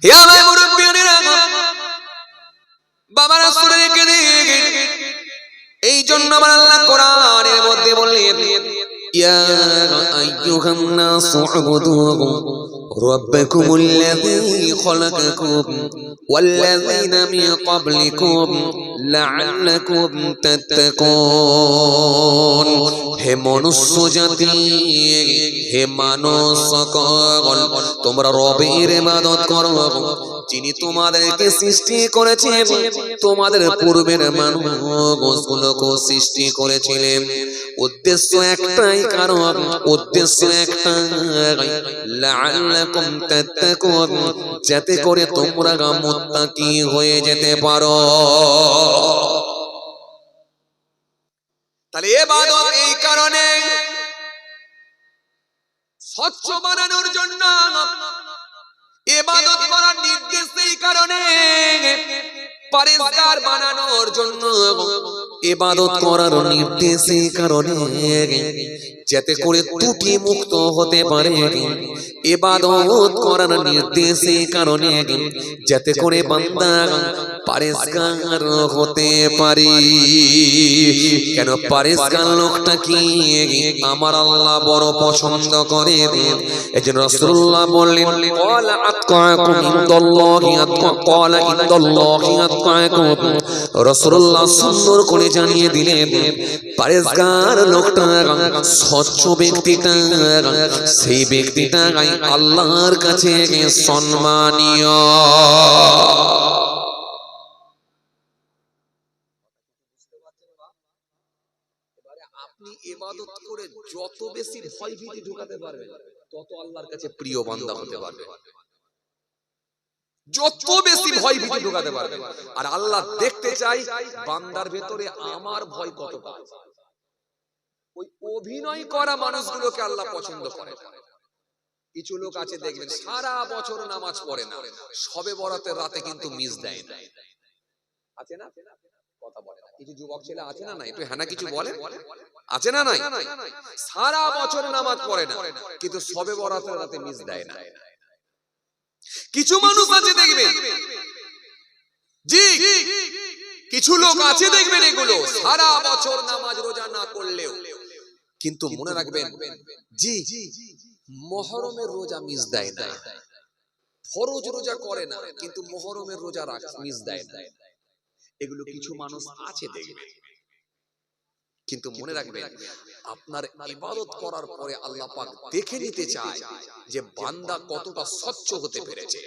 হে আমার মুরব্বিয়ানেরা, বাবারা শুনে রেখে দিন। এই জন্য আমার আল্লাহ কোরআনের মধ্যে বললেন, ইয়া আইয়ুহান নাসু উবুদু রাব্বাকুমুল্লাযী খালাকাকুম ওয়াল্লাযীনা মিন ক্বাবলিকুম লাআল্লাকুম তাত্তাকুন। হে মনুষ্য জাতি, হে মানুষ সকল, তোমরা রবের ইবাদত করো যিনি তোমাদেরকে সৃষ্টি করেছেন, তোমাদের পূর্বের মানুষগুলোকে সৃষ্টি করেছিলেন। উদ্দেশ্য একটাই, কারণ উদ্দেশ্য একটাই, লাআল্লাকুম তাত্তাকুন, যাতে করে তোমরা মুত্তাকি হয়ে যেতে পারো। তাহলে ইবাদত এই কারণে স্বচ্ছ বানানোর জন্য, ইবাদত করার নির্দেশ এই কারণে পরিষ্কার বানানোর জন্য, ইবাদত করার নির্দেশ এই কারণে যাতে করে ত্রুটি মুক্ত হতে পারে। ইবাদত করার নির্দেশ এই কারণে যাতে করে বান্দা পরিষ্কার হতে পারে। কেন পরিষ্কার লোকটা কি আমার আল্লাহ বড় পছন্দ করে। এজন্য রাসূলুল্লাহ বললেন, ক্বালা আতকাকুম ইনদাল্লাহি ক্বালা ইনদাল্লাহি আতকাকুম। রাসূলুল্লাহ সুন্দর করে জানিয়ে দিলেন, পরিষ্কার লোকটা, স্বচ্ছ ব্যক্তিটা, সেই ব্যক্তিটা আল্লাহর কাছে সম্মানীয়। আপনি ইবাদত করে যত বেশি ভয় ভীতি ঢোকাতে পারবেন, তত আল্লাহর কাছে প্রিয় বান্দা হতে পারবে। যত বেশি ভয় ভীতি ঢোকাতে পারবে, আর আল্লাহ দেখতে চাই বান্দার ভেতরে আমার ভয় কতটা। ওই অভিনয় করা মানুষগুলোকে আল্লাহ পছন্দ করে। কিছু লোক আছে দেখবেন সারা বছর নামাজ পড়ে না, শবে বরাতের রাতে কিন্তু মিস দেয় না। আছে না? কথা বলে না। কিছু যুবক ছেলে আছে না? নাই একটু হ্যাঁ না কিছু বলে, আছে না? নাই। সারা বছর নামাজ পড়ে না, কিন্তু শবে বরাতের রাতে মিস দেয় না। কিছু মানুষ আছে দেখবেন, জি কিছু লোক আছে দেখবেন, এগুলো সারা বছর নামাজ রোজা না করলেও কিন্তু মনে রাখবেন, জি মুহররমের রোজা মিস দেয় না। ফরজ রোজা করে না, কিন্তু মুহররমের রোজা মিস দেয় না। এগুলো কিছু মানুষ আছে দেখবেন। কিন্তু মনে রাখবেন, আপনার ইবাদত করার পরে আল্লাহ পাক দেখে নিতে চায় যে বান্দা কতটা স্বচ্ছ হতে পেরেছে।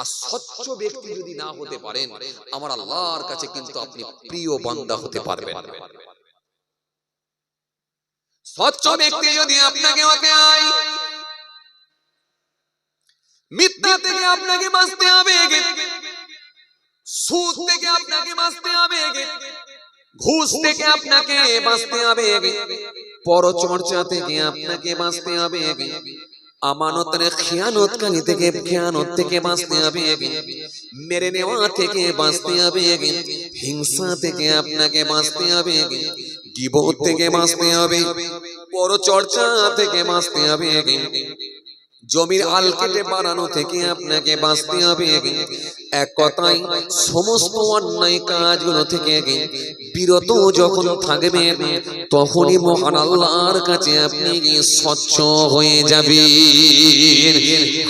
আর স্বচ্ছ ব্যক্তি যদি না হতে পারেন, আমার আল্লাহর কাছে কিন্তু আপনি প্রিয় বান্দা হতে পারবেন না। স্বচ্ছ ব্যক্তি যদি আপনাকে অত্যায়, মিথ্যা থেকে আপনাকে বাঁচতে হবে, সুদ থেকে আপনাকে বাঁচতে হবে, ঘুষ থেকে আপনাকে বাঁচতে হবে, পরচর্চা থেকে আপনাকে বাঁচতে হবে, আমানতের খেয়ানতকারী থেকে খেয়ানত থেকে বাঁচতে হবে, মেরে নেওয়া থেকে বাঁচতে হবে, হিংসা থেকে আপনাকে বাঁচতে হবে, গীবত থেকে বাঁচতে হবে, পরচর্চা থেকে বাঁচতে হবে, জমির আল কেটে বানানো থেকে আপনাকে বাঁচতে হবে। এক কথায় সমস্ত অন্যায় কাজগুলো থেকে বিরত যখন থাকবেন, তখনই মহান আল্লাহর কাছে আপনি স্বচ্ছ হয়ে যাবেন।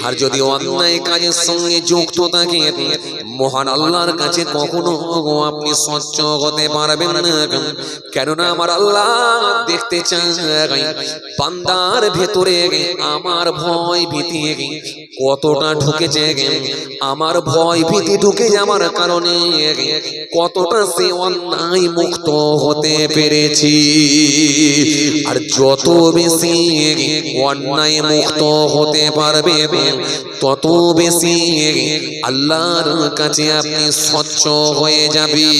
আর যদি অন্যায় কাজের সঙ্গে যুক্ত থাকেন, মহান আল্লাহর কাছে কখনো আপনি স্বচ্ছ হতে পারবেন না। কেননা আমার আল্লাহ দেখতে চায় বান্দার ভেতরে আমার ভয় ভীতি কতটা ঢুকেছে, আমার ভয় ভীতি ঢুকে যাওয়ার কারণে কতটা সে অন্যায় মুক্ত হতে পেরেছি। আর যত বেশি অন্যায় মুক্ত হতে পারবে, তত বেশি আল্লাহর কাছে আপনি স্বচ্ছ হয়ে যাবেন।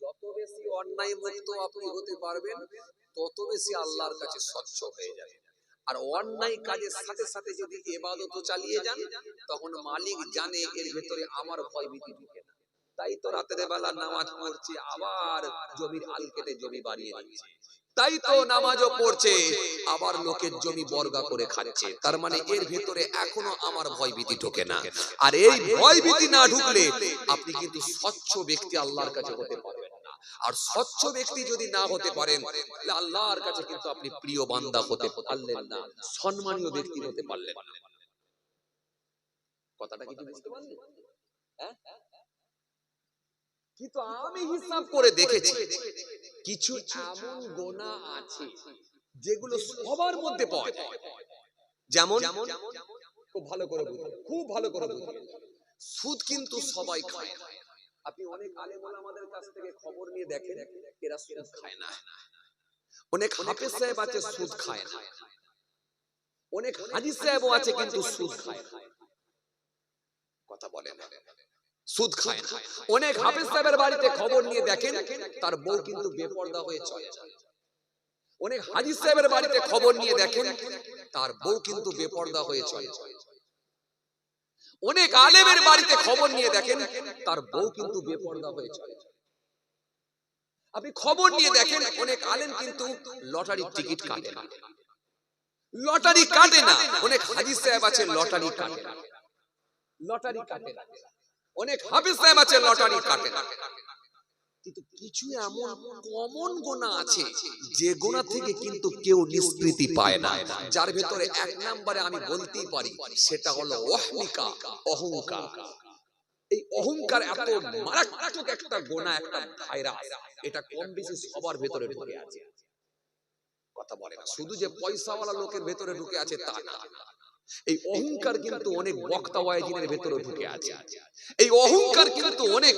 যত বেশি অন্যায় মুক্ত আপনি হতে পারবেন, তত বেশি আল্লাহর কাছে স্বচ্ছ হয়ে যাবে। আর অন্যায় কাজের সাথে সাথে যদি ইবাদত চালিয়ে যান, তখন মালিক জানে এর ভিতরে আমার ভয় ভীতি ঢুকে না। তাই তো রাতের বেলা নামাজ পড়ছি, আবার জমির আল কেটে জমি বাড়িয়ে দিচ্ছে। তাই তো নামাজও পড়ছে, আবার লোকের জমি বর্গা করে খাচ্ছে। তার মানে এর ভেতরে এখনো আমার ভয় ভীতি ঢোকে না। আর এই ভয় ভীতি না ঢুকলে আপনি কিন্তু স্বচ্ছ ব্যক্তি আল্লাহর কাছে হতে পারবেন না। আর স্বচ্ছ ব্যক্তি যদি না হতে পারেন, তাহলে আল্লাহর কাছে কিন্তু আপনি প্রিয় বান্দা হতে পারলেন না, সম্মানীয় ব্যক্তি হতে পারলেন না। কথাটা কি বুঝতে পারলেন? হ্যাঁ, কিন্তু আমি হিসাব করে দেখেছি কিছু এমন গুনাহ আছে যেগুলো সবার মধ্যে পাওয়া যায়। যেমন খুব ভালো করে বুঝুন, খুব ভালো করে বুঝুন, সুদ কিন্তু সবাই খায় না। আপনি অনেক আলেম ওলামাদের কাছ থেকে খবর নিয়ে দেখেন, এরা সুদ খায় না। অনেক হাফেজ সাহেব আছে সুদ খায় না, অনেক হাজি সাহেবও আছে কিন্তু সুদ খায় না। কথা বলেন, সুদ খায় না। অনেক হাফেজ সাহেবের বাড়িতে খবর নিয়ে দেখেন, তার বউ কিন্তু বেপরদা হয়ে চলে যায়। অনেক হাজি সাহেবের বাড়িতে খবর নিয়ে দেখেন, তার বউ কিন্তু বেপরদা হয়ে চলে যায়। অনেক আলেমের বাড়িতে খবর নিয়ে দেখেন, তার বউ কিন্তু বেপরদা হয়ে চলে যায়। আপনি খবর নিয়ে দেখেন, অনেক আলেম কিন্তু লটারির টিকিট কাটে না, লটারি কাটে না। অনেক হাজি সাহেব আছে লটারি কাটে না, লটারি কাটে না। অনেক হাফেজ সাহেব আছে লটারি কাটে না। কিন্তু কিছু এমন কমন গুনাহ আছে যে গুনাহ থেকে কিন্তু কেউ নিষ্কৃতি পায় না, যার ভেতরে এক নম্বরে আমি বলতেই পারি সেটা হলো ওয়াহমিকা, অহংকার। এই অহংকার এত মারাত্মক একটা গুনাহ, একটা ভাইরাস, এটা কম বেশি সবার ভেতরে ঢুকে আছে। কথা বলে না, শুধু যে পয়সাওয়ালা লোকের ভেতরে ঢুকে আছে তা না। এই অহংকার কিন্তু অনেক বক্তা ওয়াইজিনের ভেতরে ঢুকে আছে। এই অহংকার কিন্তু অনেক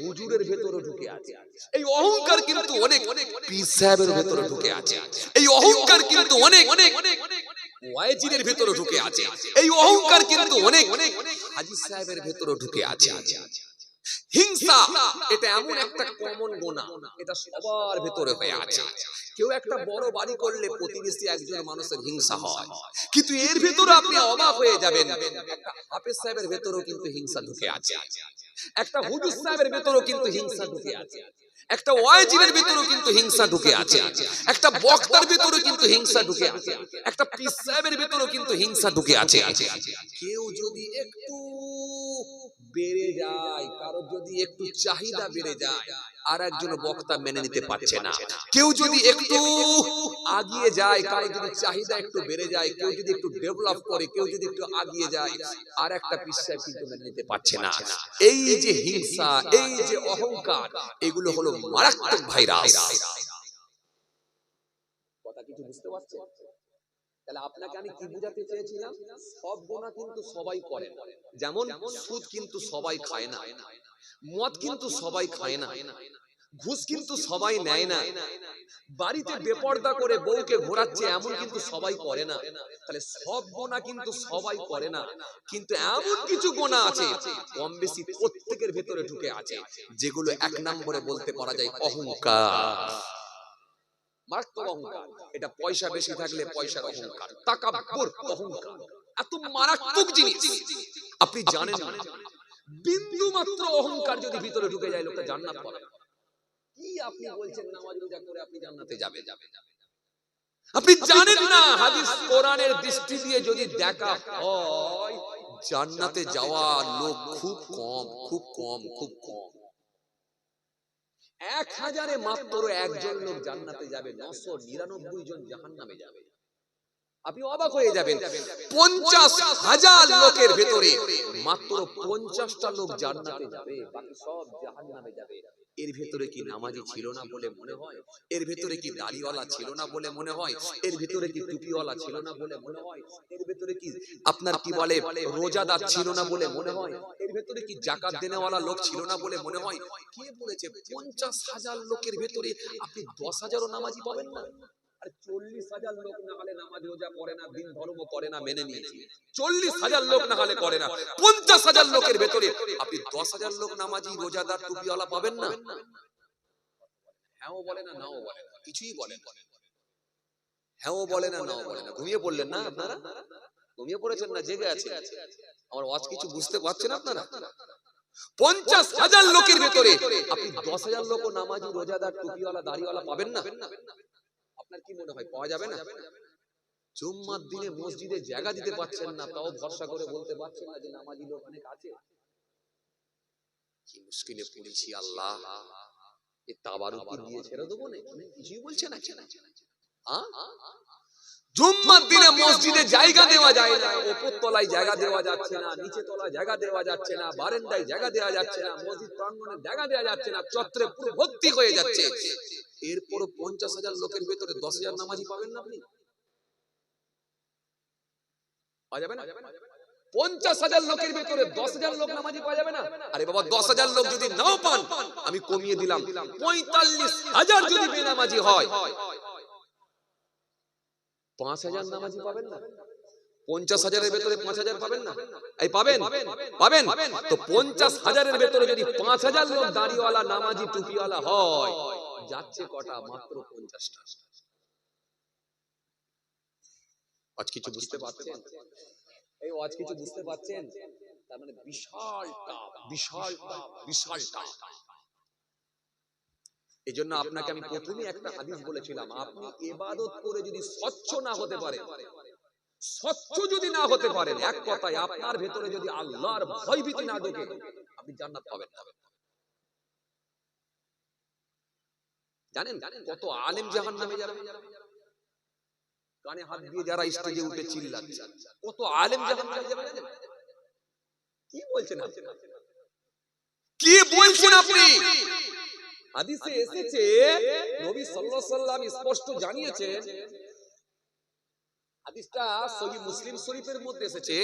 হুজুরের ভেতরে ঢুকে আছে। এই অহংকার কিন্তু অনেক পীর সাহেবের ভেতরে ঢুকে আছে। এই অহংকার কিন্তু অনেক ওয়াইজিনের ভেতরে ঢুকে আছে। এই অহংকার কিন্তু অনেক হাজী সাহেবের ভেতরে ঢুকে আছে। হিংসা এটা এমন একটা কমন গুনাহ, এটা সবার ভেতরে হয়ে আছে। কেউ একটা বড় বাড়ি করলে প্রতিবেশী একজন মানুষের হিংসা হয়, কিন্তু এর ভেতরে আপনি অবাক হয়ে যাবেন, একটা হাফেজ সাহেবের ভেতরেও কিন্তু হিংসা ঢুকে আছে, একটা হুজুর সাহেবের ভেতরেও কিন্তু হিংসা ঢুকে আছে, একটা ওয়াইজিনের ভেতরেও কিন্তু হিংসা ঢুকে আছে, একটা বক্তার ভেতরেও কিন্তু হিংসা ঢুকে আছে, একটা পীর সাহেবের ভেতরেও কিন্তু হিংসা ঢুকে আছে। কেউ যদি একটু বেড়ে যায়, কারো যদি একটু চাহিদা বেড়ে যায়, আর একজন বক্তা মেনে নিতে পারছে না। কেউ যদি একটু আগিয়ে যায়, কারো যদি চাহিদা একটু বেড়ে যায়, কেউ যদি একটু ডেভেলপ করে, কেউ যদি একটু আগিয়ে যায়, আর একটা পীর সাহেব কিন্তু মেনে নিতে পারছে না। এই যে হিংসা, এই যে অহংকার, এগুলো হলো মারাত্মক ভাইরাস। কথা কিছু বুঝতে পারছেন? তাহলে আপনাকে আমি কি বুঝাতে চেয়েছিলাম, সব গুনাহ কিন্তু সবাই করে না। যেমন সুদ কিন্তু সবাই খায় না, মদ কিন্তু সবাই খায় না, ঘুষ কিন্তু সবাই নেয় না, বাড়িতে বেপরদা করে বউকে ঘোরাচ্ছে এমন কিন্তু সবাই করে না। তাহলে সব গুনাহ কিন্তু সবাই করে না, কিন্তু এমন কিছু গুনাহ আছে কম বেশি প্রত্যেকের ভেতরে ঢুকে আছে, যেগুলো এক নম্বরে বলতে পারা যায় অহংকার। মারাত্মক অহংকার। এটা পয়সা বেশি থাকলে পয়সার অহংকার, তাকাব্বুর অহংকার, এত মারাত্মক জিনিস আপনি জানেন না। বিন্দু মাত্র অহংকার যদি ভিতরে ঢুকে যায়, লোকটা জান্নাত পাবে না। কি আপনি বলছেন নামাজ রোজা করে আপনি জান্নাতে যাবে? আপনি জানেন না হাদিস কোরআনের দৃষ্টি দিয়ে যদি দেখা হয়, জান্নাতে যাওয়া লোক খুব কম, খুব কম, খুব কম। 1000-এ মাত্র একজন লোক জান্নাতে যাবে, 999 জন জাহান্নামে যাবে। আপনি অবাক হয়ে যাবেন, 50,000 লোকের ভেতরে মাত্র 50টা লোক জান্নাতে যাবে, বাকি সব জাহান্নামে যাবে। এর ভেতরে কি নামাজি ছিল না বলে মনে হয়? এর ভেতরে কি দাড়িওয়ালা ছিল না বলে মনে হয়? এর ভেতরে কি টুপিওয়ালা ছিল না বলে মনে হয়? এর ভেতরে কি আপনার কি বলে রোজাদার ছিল না বলে মনে হয়? এর ভেতরে কি যাকাত দেনেওয়ালা লোক ছিল না বলে মনে হয়? কে বলেছে 50,000 লোকের ভেতরে আপনি 10,000ও নামাজি পাবেন না? আর 40,000 লোক না হলে নামাজ রোজা করে না, দিন ধর্ম করে না, মেনে নিয়েছি। 40,000 লোক না হলে করে না, 50,000 লোকের ভেতরে আপনি 10,000 লোক নামাজি, রোজাদার, টুপিওয়ালা পাবেন না? হ্যাঁও বলে না, নাও বলে না, কিছুই বলে না। হ্যাঁও বলে না, নাও বলে না। ঘুমিয়ে পড়লেন না আপনারা? ঘুমিয়ে পড়েছেন না জেগে আছেন? আমার ওয়াজ কিছু বুঝতে পারছেন আপনারা? 50,000 লোকের ভেতরে আপনি 10,000 লোক নামাজি, রোজাদার, টুপিওয়ালা, দাড়িওয়ালা পাবেন না? আপনার কি মনে হয় পাওয়া যাবে না? জুম্মার দিনে মসজিদে জায়গা দিতে পারছেন না, তাও ভরসা করে বলতে পারছেন না যে নামাজি লোক অনেক আছে। কি মুশকিলে পড়েছি আল্লাহ। এই তাবারুকি দিয়ে ছেড়ে দেবো না, কিছুই বলছে না কেন? জুম্মার দিনে মসজিদে জায়গা দেওয়া যায় না, উপর তলায় জায়গা দেওয়া যাচ্ছে না, নিচে তলায় জায়গা দেওয়া যাচ্ছে না, বারান্দায় জায়গা দেওয়া যাচ্ছে না, মসজিদ প্রাঙ্গণে জায়গা দেওয়া যাচ্ছে না, চত্বরে পুরো ভর্তি হয়ে যাচ্ছে। এরপর 50,000 লোকের ভেতরে 10,000 নামাজি পাবেন না আপনি? পাওয়া যাবে না? 50,000 লোকের ভেতরে 10,000 লোক নামাজি পাওয়া যাবে না? আরে বাবা, 10,000 লোক যদি নাও পান, আমি কমিয়ে দিলাম, 45,000 যদি বেনামাজি হয়, 5,000 নামাজি পাবেন না? 50,000-এর ভেতরে 5,000 পাবেন না? এই পাবেন পাবেন। তো 50,000-এর ভেতরে যদি 5,000 লোক দাড়িওয়ালা নামাজি টুপিওয়ালা হয়, যাচ্ছে কটা? মাত্র 50টা। আজ কিছু বুঝতে পারছেন? এই আজ কিছু বুঝতে পারছেন? তার মানে বিশালটা বিশালটা বিশালটা। এই জন্য আপনাকে আমি প্রথমে একটা হাদিস বলেছিলাম, আপনি ইবাদত করে যদি স্বচ্ছ না হতে পারে, স্বচ্ছ যদি না হতে পারেন, এক কথায় আপনার ভেতরে যদি আল্লাহর ভয়ভীতি না ঢোকে, আপনি জান্নাত পাবেন না। জানেন কত আলেম জাহান্নামে যাবে? কানে হাত দিয়ে যারা স্টেজে উঠে চিল্লাচ্ছে, কত আলেম জাহান্নামে যাবে জানেন? কি বলছেন আপনি? কি বলছেন আপনি? হাদিসে এসেছে, নবী সাল্লাল্লাহু আলাইহি ওয়াসাল্লাম স্পষ্ট জানিয়েছেন, হাদিসটা সহিহ মুসলিম শরীফের মধ্যে এসেছে,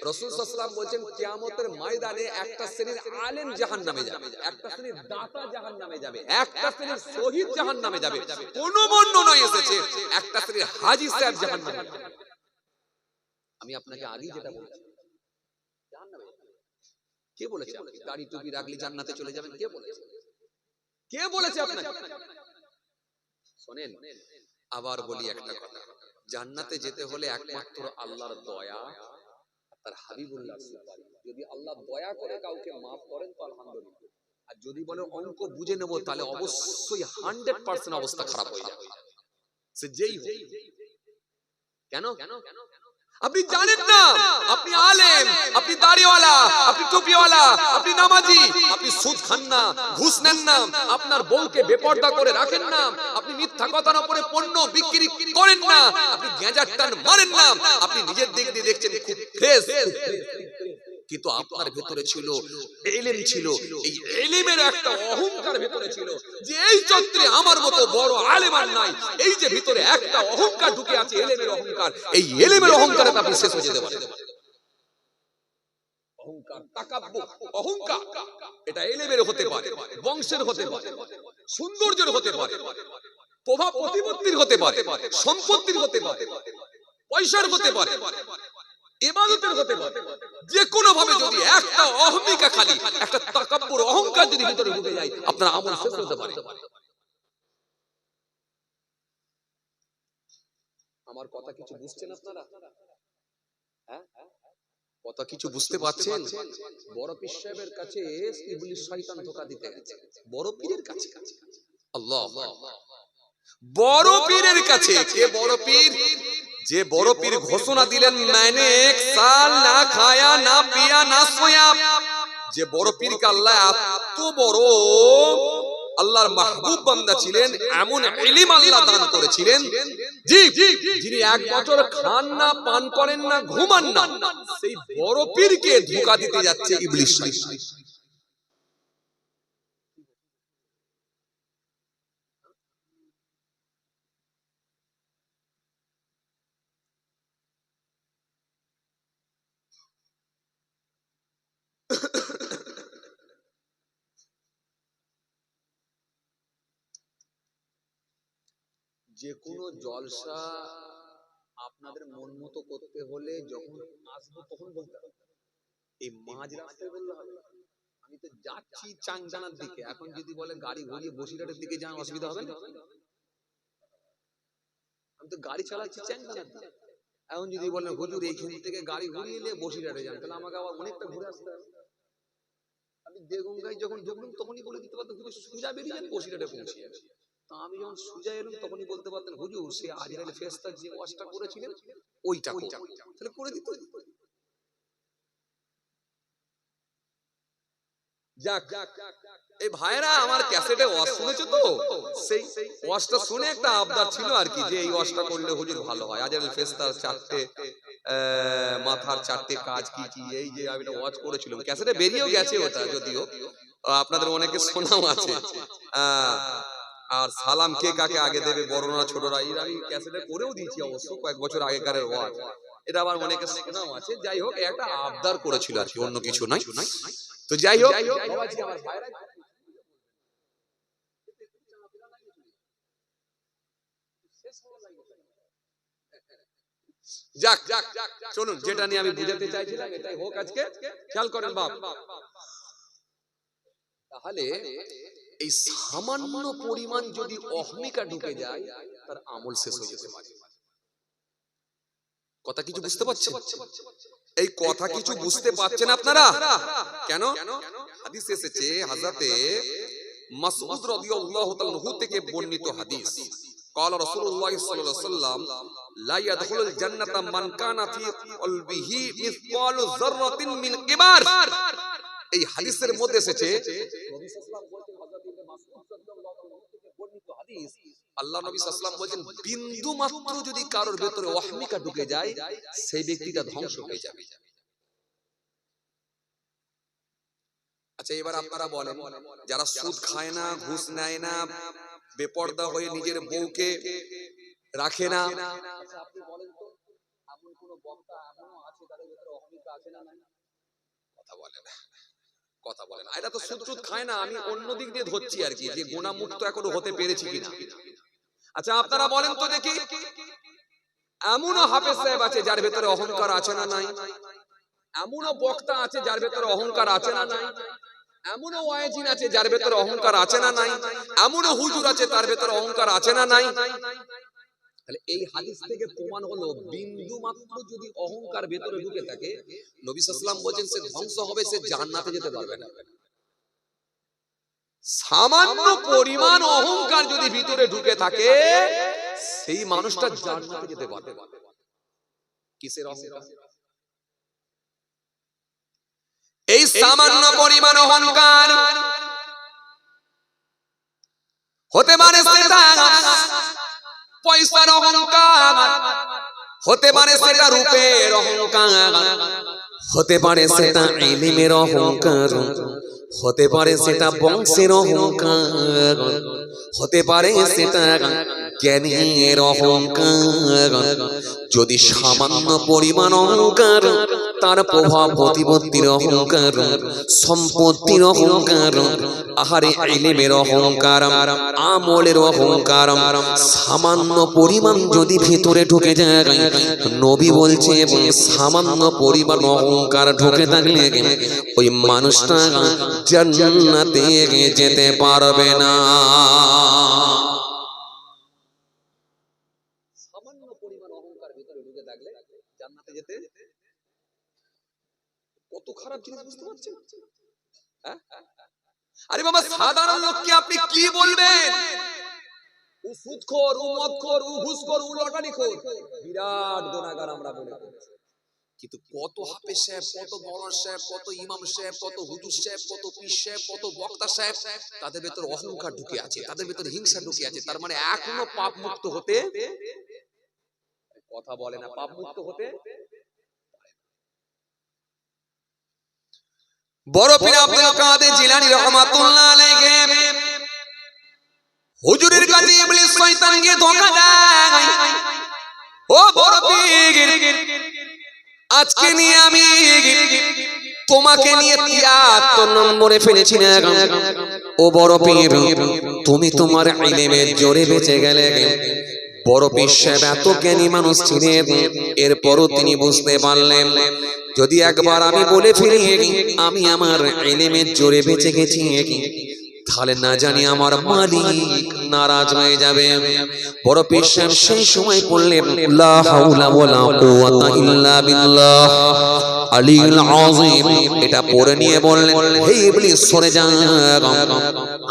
রাসূল সাল্লাল্লাহু আলাইহি ওয়াসাল্লাম বলেন কিয়ামতের ময়দানে একটা শ্রেণীর আলেম জাহান্নামে যাবে, একটা শ্রেণীর দাতা জাহান্নামে যাবে, একটা শ্রেণীর শহীদ জাহান্নামে যাবে। কোন বর্ণনায় এসেছে একটা শ্রেণীর হাজী সাহেব জাহান্নামে যাবে। আমি আপনাকে আগেই যেটা বলেছি, জাহান্নামে কে বলেছে আপনি দাড়ি টুপি রাখলে জান্নাতে চলে যাবেন? কে বলেছে? কে বলেছে আপনাকে? শুনেন, আবার বলি একটা কথা, জান্নাতে যেতে হলে একমাত্র আল্লাহর দয়া, তার হাবিবুল্লাহর সুপারিশ। যদি আল্লাহ দয়া করে কাউকে maaf করেন তো আলহামদুলিল্লাহ, আর যদি বলে অঙ্ক বুঝে নেব, তাহলে অবশ্যই 100% অবস্থা খারাপ হয়ে যাবে, সে যেই হোক। কেন? আপনি জানেন না, আপনি আলেম, আপনি দাড়িওয়ালা, আপনি টুপিওয়ালা, আপনি নামাজি, আপনি সুদ খান না, ঘুষ নেন না, আপনার বউকে বেপরদা করে রাখেন না, আপনি মিথ্যা কথা না বলে পণ্য বিক্রি করেন না, আপনি গ্যাঁজার টান মারেন না, আপনি নিজের দিক দিয়ে দেখছেন খুব ফ্রেশ, কিন্তু আপনার ভেতরে ছিল ইলম, ছিল এই ইলমের একটা অহংকার ভেতরে ছিল যে এই চত্বরে আমার মতো বড় আলেম আর নাই। এই যে ভিতরে একটা অহংকার ঢুকে আছে, ইলমের অহংকার, এই ইলমের অহংকারে আপনি শেষ হয়ে যেতে পারেন। অহংকার, তাকাব্বুর, অহংকার, এটা ইলমের হতে পারে, বংশের হতে পারে, সৌন্দর্যের হতে পারে, প্রভাব প্রতিপত্তির হতে পারে, সম্পত্তির হতে পারে, পয়সার হতে পারে, ইবাদতের হতে পারে। যে কোনো ভাবে যদি একটা অহমিকা, খালি একটা তাকাব্বুর অহংকার যদি ভিতরে ঢুকে যায়, আপনার আমল শেষ হতে পারে। আমার কথা কিছু বুঝছেন আপনারা? হ্যাঁ, কথা কিছু বুঝতে পারছেন? বড় পীর সাহেবের কাছে ইবলিস শয়তান ধোঁকা দিতে গেছে, বড় পীরের কাছে। আল্লাহ, বড় পীরের কাছে। কে বড় পীর? যে বড় পীর ঘোষণা দিলেন मैंने एक साल ना खाया ना पिया ना सोया। যে বড় পীরকে আল্লাহ এত বড় আল্লাহর মাহবুব বান্দা ছিলেন, এমন ইলম আল্লাহ দান করেছিলেন, জি, যিনি এক বছর খান না, পান করেন না, ঘুমান না, সেই বড় পীরকে ধোঁকা দিতে যাচ্ছে ইবলিস শয়তান। যে কোনো জলসা আপনাদের মন মতো করতে হলে যখন আসবো তখন বলতে হবে, এই মাঝ রাস্তায় বললে হবে। আমি তো যাচ্ছি চাংজানার দিকে, এখন যদি বলে গাড়ি ঘুরিয়ে বসিরহাটের দিকে যান, অসুবিধা হবে না? আমি তো গাড়ি চালাচ্ছি চাংজানার দিকে, এখন যদি বলেন হুজুর এইখান থেকে গাড়ি ঘুরিয়ে নিয়ে বসিরহাটে যান, তাহলে আমাকে আবার অনেকটা ঘুরে আসতে হবে। আমি দেগঙ্গায় যখন ঢুকলাম তখনই বলে দিতে পারতাম হুজুর সোজা বেরিয়ে যান, বসিরহাটে পৌঁছে যাবে। তা আমি যখন সুজা এলাম তখনই বলতে পারতেন হুজুর সে আজরাইল ফেরেশতা যে ওয়াজটা করেছিলেন ওইটা তাহলে করে দিত। যাক এই ভাইরা আমার ক্যাসেটে ওয়াজ শুনেছো তো, সেই ওয়াজটা শুনে একটা আবদার ছিল আর কি, যে এই ওয়াজটা করলে হুজুর ভালো হয়। আজরাইল ফেরেশতার চারটে মাথার চারটে কাজ কি কি, এই যে আমি একটা ওয়াজ করেছিলাম, ক্যাসেটে বেরিয়েও গেছে ওটা, যদিও আপনাদের অনেকে শোনাও আছে। আর সালাম কে কাকে আগে দেবে, বড়রা ছোটরা, এই আমি ক্যাসেটে করেও দিয়েছি অবশ্য, কয়েক বছর আগেকারের ওয়াজ, এটা আবার অনেকে শোনাও আছে। যাই হোক একটা আবদার করেছিল আর কি, অন্য কিছু নয়। তো যাই হোক যাক চলুন, যেটা নিয়ে আমি বুঝাতে চাইছিলাম এটাই হোক আজকে। খেয়াল করেন বাপ, তাহলে এই সামান্য পরিমাণ যদি অহমিকা ঢুকে যায় তার আমল শেষ হয়ে যেতে পারে। কথা কিছু বুঝতে পারছেন? এই কথা কিছু বুঝতে পারছেন আপনারা? কেন? হাদিস এসেছে হযরতে মাসউদ রাদিয়াল্লাহু তাআলা আনহু থেকে বর্ণিত হাদিস, قال رسول الله صلى الله عليه وسلم لا يدخل الجنة من كان في قلبه مثقال ذرة من كبر। এই হাদিসের মধ্যে এসেছে নবী সাল্লাল্লাহু আলাইহি ওয়াসাল্লাম বলছেন, হযরত ইবনে মাসউদ রাদিয়াল্লাহু তাআলা আনহু থেকে বর্ণিত হাদিস, আল্লাহ নবী সাল্লাল্লাহু আলাইহি ওয়াসাল্লাম বলেন বিন্দু মাত্র যদি কারোর ভেতরে ওয়াহমিকা ঢুকে যায় সেই ব্যক্তিটা ধ্বংস হয়ে যাবে। আচ্ছা এবার আপনারা বলেন, যারা সুদ খায় না, ঘুষ নেয় না, বেপরদা হয়ে নিজের বউকে রাখে না, আচ্ছা আপনি বলেন তো এমন কোন বক্তা এমনও আছে তাদের ভিতরে অহমিকা আছে না? কথা বলে না, এটা তো সুদ খায় না। আমি অন্য দিক দিয়ে ধরছি আর কি, যে গুনাহ মুক্ত এখনো হতে পেরেছি কিনা। আচ্ছা আপনারা বলেন তো দেখি, এমনও হাফেজ সাহেব আছে যার ভিতরে অহংকার আছে না নাই? এমনও বক্তা আছে যার ভিতরে অহংকার আছে না নাই? এমনও ওয়াইজিন আছে যার ভিতরে অহংকার আছে না নাই? এমনও হুজুর আছে তার ভিতরে অহংকার আছে না নাই? তাহলে এই হাদিস থেকে প্রমাণ হলো বিন্দু মাত্র যদি অহংকার ভেতরে ঢুকে থাকে, নবী সাল্লাল্লাহু আলাইহি ওয়াসাল্লাম বলেন সে ধ্বংস হবে, সে জান্নাতে যেতে পারবে না। সামান্য পরিমাণ অহংকার যদি ভিতরে ঢুকে থাকে সেই মানুষটা জান্নাতে যেতে পারবে। কিসের অহংকার? এই সামান্য পরিমাণ অহংকার হতে পারে সেটা পয়সার অহংকার, হতে পারে সেটা রূপের অহংকার, হতে পারে সেটা ইলমের অহংকার, হতে পারে সেটা বংশের অহংকার, হতে পারে সেটা জ্ঞানের অহংকার। যদি সামান্য পরিমাণ অহংকার, তার প্রভাব প্রতিপত্তির অহংকার, সম্পত্তির অহংকার, আহারে ইলমের অহংকার, আমলের অহংকার, সামান্য পরিমাণ যদি ভিতরে ঢুকে যায়, নবী বলছে সামান্য পরিমাণ অহংকার ঢুকে থাকলে ওই মানুষটা জান্নাতে যেতে পারবে না। সামান্য পরিমাণ অহংকার ভিতরে ঢুকে থাকলে জান্নাতে যেতে, কত খারাপ জিনিস বুঝতে পারছেন? আরে বাবা সাধারণ লোককে আপনি কি বলবেন? ও সুদখোর, ও মদখোর, ও ঘুষখোর, ও লটারিখোর, বিরাট গুনাহগার আমরা বলে। কিন্তু কত হাফেজ সাহেব, কত মওলানা সাহেব, কত ইমাম সাহেব, কত হুজুর সাহেব, কত পীর সাহেব, কত বক্তা সাহেব, তাদের ভিতরে অহংকার ঢুকে আছে, তাদের ভিতরে হিংসা ঢুকে আছে। তার মানে এখনো পাপ মুক্ত হতে, কথা বলে না, পাপ মুক্ত হতে। বড় পীর আব্দুল কাদের জিলানী রাহমাতুল্লাহ আলাইহি হুজুরের কাছে ইবলিস শয়তান গিয়ে ধোঁকা দেয়, ও বড় পীর আজকে নিয়ে আমি তোমাকে নিয়ে 73 নম্বরে ফেলেছি না। ও বড় পীর তুমি তোমার ইলমের জোরে বেঁচে গেলে। বড় পীর সাহেব এত জ্ঞানী মানুষ ছিলেন, এরপরও তিনি বুঝতে পারলেন যদি একবার আমি বলে ফেলি আমি আমার ইলমের জোরে বেঁচে গেছি তাহলে না জানি আমার মালিক নারাজ হয়ে যাবে। বড় পীর সাহেব সেই সময় বললেন, লা হাওলা ওয়ালা কুওয়াতা ইল্লা বিল্লাহ আলিয়ুল আযীম। এটা পড়ে নিয়ে বললেন, হে ইবলিস সরে যা,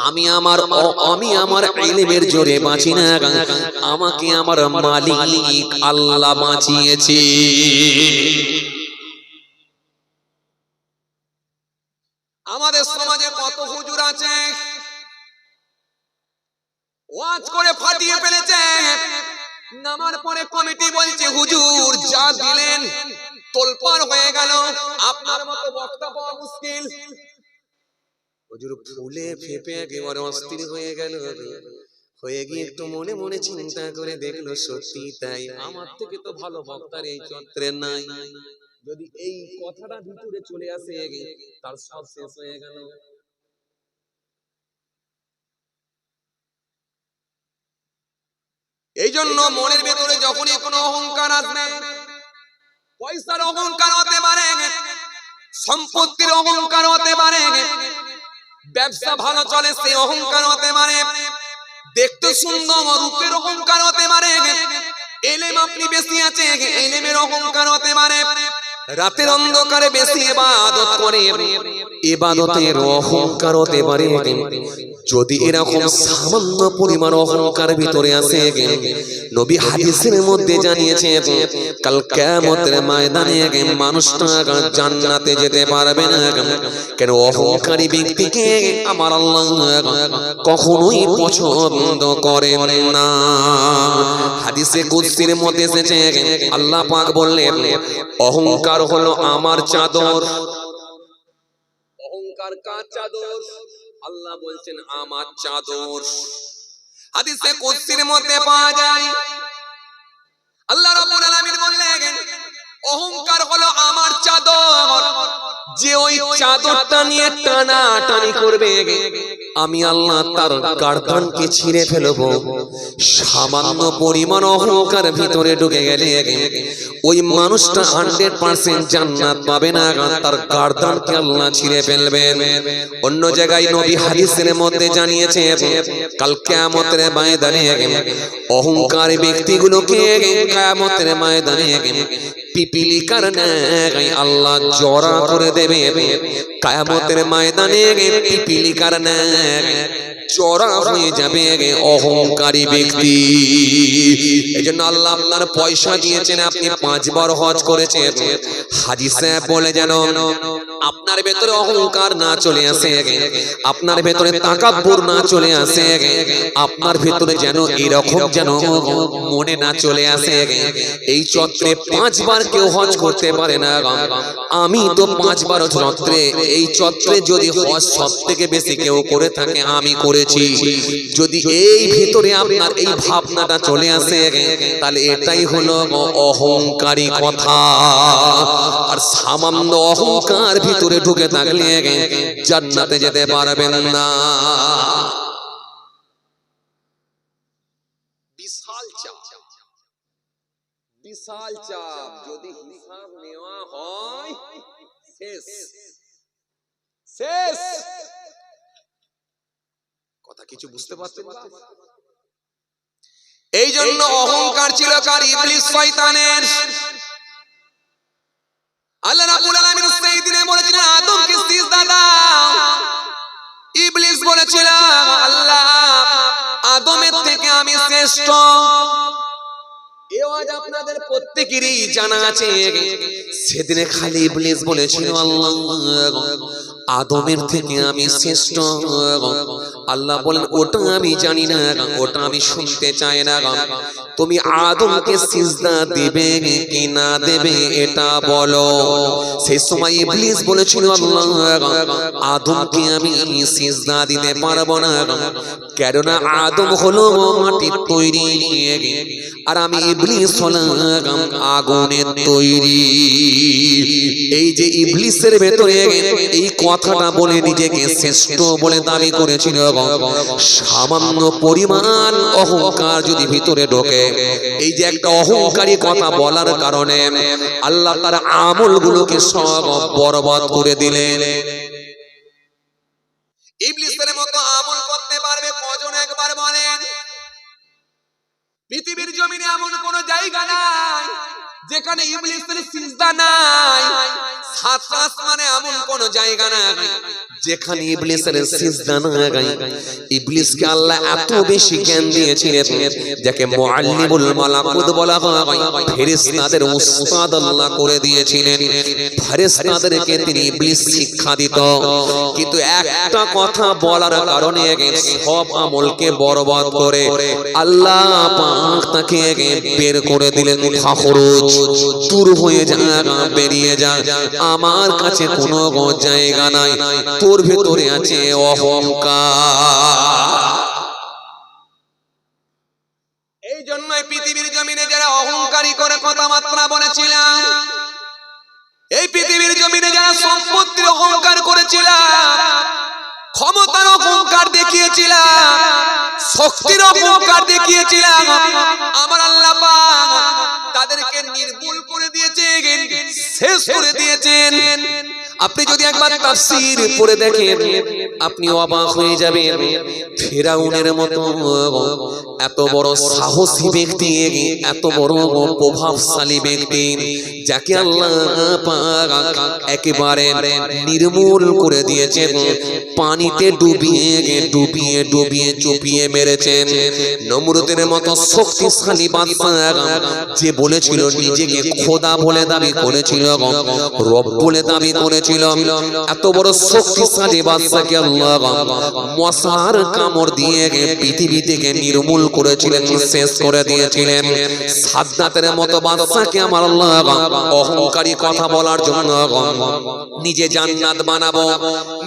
আমি আমার ইলমের জোরে বাঁচি না, আমাকে আমার মালিক আল্লাহ বাঁচিয়েছে। আমাদের সমাজে কত হুজুর আছে ওয়াজ করে ফাটিয়ে ফেলেছে, নামার পরে কমিটি বলছে হুজুর যা দিলেন তোলপাড় হয়ে গেল, আপনার মতো বক্তা পাওয়া মুশকিল। হুজুর ফুলে ফেপে একেবারে অস্থির হয়ে গেল, হয়ে গিয়ে একটু মনে মনে চিন্তা করে দেখলো সত্যি তাই, আমার থেকে তো ভালো বক্তার এই চত্বরে নাই। যদি এই কথাটা ভিতরে চলে আসে তার সব শেষ হয়ে গেল। এই জন্য মনের ভেতরে যখনই কোনো অহংকার আসবে, পয়সার অহংকার হতে পারে, সম্পত্তির অহংকার হতে পারে, ব্যবসা ভালো চলে সেই অহংকার হতে পারে, দেখতে সুন্দর রূপের অহংকার হতে পারে, এলেম আপনি বেশি আছে এলেমের অহংকার হতে পারে, রাতের অন্ধকারে বেশি ইবাদত করে ইবাদতের অহংকার হতে পারে। যদি এরকম সামান্য পরিমাণ অহংকার ভিতরে আসে, নবী হাদিসের মধ্যে জানিয়েছে কাল কিয়ামতের ময়দানে মানুষটা জান্নাতে যেতে পারবে না। কেন? অহংকারী ব্যক্তিকে আমার আল্লাহ কখনোই পছন্দ করেন না। হাদিসে কুদসির মধ্যে এসেছে আল্লাহ পাক বললেন, অহংকার হলো আমার চাদর। অহংকার কার চাদর? আল্লাহ বলছেন আমার চাদর। হাদিসে কুদসির মধ্যে পাওয়া যায় আল্লাহ রাব্বুল আলামিন বললেন, অহংকার হলো আমার চাদর, যে ওই চাদরটা নিয়ে টানাটানি করবে আমি আল্লাহ তার গর্দানকে ছিঁড়ে ফেলবো। সামান্য পরিমাণ অহংকার ভিতরে ঢুকে গেলে ওই মানুষটা 100% জান্নাত পাবে না, তার গর্দানকে আল্লাহ ছিঁড়ে ফেলবেন। অন্য জায়গায় নবী হাদিসের মধ্যে জানিয়েছে কাল কিয়ামতের ময়দানে অহংকারী ব্যক্তিগুলোকে কিয়ামতের ময়দানে পিপিলিকার ন্যায় আল্লাহ জড়া করে দেবে। কিয়ামতের ময়দানে পিপিলিকার ন্যায় জড়া হয়ে যাবে অহংকারী ব্যক্তি। এজন্য আল্লাহ আপনার পয়সা দিয়েছেন, আপনি 5 বার হজ করেছেন, হাজী সাহেব বলে যেন আপনার ভেতরে অহংকার না চলে আসে, আপনার ভেতরে তাকাব্বুর না চলে আসে, আপনার ভেতরে যেন এরকম যেন মনে না চলে আসে এই চত্বরে 5 বার কেউ হজ করতে পারে না, আমি তো 5 বার চত্বরে, এই চত্বরে যদি হজ সবথেকে বেশি কেউ করে থাকে আমি করেছি। যদি এই ভিতরে আপনার এই ভাবনাটা চলে আসে তাহলে এটাই হলো অহংকারী কথা। আর সামান্য অহংকার ভিতরে ঢুকে থাকলে জান্নাতে যেতে পারবেন না। বিশাল চাপ, বিশাল চাপ, যদি হিসাব নেওয়া হয় শেষ শেষ। কথা কিছু বুঝতে পারছেন? এই জন্য অহংকার ছিল কার? ইবলিস শয়তানের। আল্লাহ রাব্বুল আলামিন সেই দিনে বলেছিলেন আদমকে সিজদা দাও, ইবলিস বলেছিল আল্লাহ আদমের থেকে আমি শ্রেষ্ঠ। এই আজ আপনাদের প্রত্যেকেরই জানা আছে, সেদিনে খালি ইবলিস বলেছিল আল্লাহ আদমের থেকে আমি শ্রেষ্ঠ। আল্লাহ বলেন ওটা আমি জানি না, ওটা আমি শুনতে চাই না, তুমি আদমকে সিজদা দেবে কি না দেবে এটা বলো। সেই সময় ইবলিস বলেছিল আল্লাহ আদমকে আমি সিজদা দিতে পারবো না, কেননা আদম হলো মাটির তৈরি আর আমি ইবলিস হলাম আগুনের তৈরি। এই যে ইবলিসের ভেতরে এই কথাটা বলে নিজেকে শ্রেষ্ঠ বলে দাবি করেছিল, সামান্য পরিমাণ অহংকার যদি ভিতরে ঢোকে, এই যে একটা অহংকারী কথা বলার কারণে আল্লাহ তার আমলগুলোকে সব বরবাদ করে দিলেন। ইবলিসের মতো আমল পৃথিবীর জমিনে এমন কোন জায়গা নাই যেখানে ইবলিসের সিজদা নাই। সাত আসমানে এমন কোন জায়গা নাই যেখানে ইবলিসের সিজদা নাই। ইবলিসকে আল্লাহ এত বেশি জ্ঞান দিয়েছিলেন যাকে মুআল্লিমুল মালাকুত বলা হয়। ফেরেশতাদের উস্তাদ আল্লাহ করে দিয়েছিলেন। ফেরেশতাদেরকে তিনি ইবলিস শিক্ষা দিত, কিন্তু একটা কথা বলার কারণে সব আমলকে বরবাদ করে আল্লাহ পাক তাকে বের করে দিলেন। ফাখরুজ, দূর হয়ে যা, বেরিয়ে যা, আমার কাছে কোনো জায়গা নাই, তোর ভেতরে আছে অহংকার। এই জন্যই পৃথিবীর জমিনে যারা অহংকারী করে কথাবার্তা বলেছিলাম, এই পৃথিবীর জমিনে যারা সম্পত্তির অহংকার করেছিলাম, ক্ষমতার অহংকার দেখিয়েছিলাম, শক্তির অহংকার দেখিয়েছিলাম, আমার আল্লাহ পাক তাদেরকে নির্মূল করে দিয়েছেন, শেষ করে দিয়েছেন। আপনি যদি একবার তাফসীর পড়ে দেখেন আপনি অবাক হয়ে যাবেন। ফিরাউনের মতো এত বড় সাহসী ব্যক্তি, এত বড় প্রভাবশালী ব্যক্তি, যাকে আল্লাহ পাক একেবারে নির্মূল করে দিয়েছেন, পানিতে ডুবিয়ে ডুবিয়ে ডুবিয়ে চুপিয়ে মেরেছেন। নমরুদের মতো শক্তিশালী বাদশা, যে বলেছিল নিজেকে খোদা বলে দাবি করেছিল, রব বলে দাবি করেছিল, এত বড় শক্তিশালী বাদশাকে আল্লাহ মশার কামড় দিয়ে পৃথিবী থেকে নির্মূল করেছিলেন, শেষ করে দিয়েছিলেন। সাদ্দাতের মতো বাদশাকে আমার আল্লাহ অহংকারী কথা বলার জন্য নিজে জান্নাত বানাবো,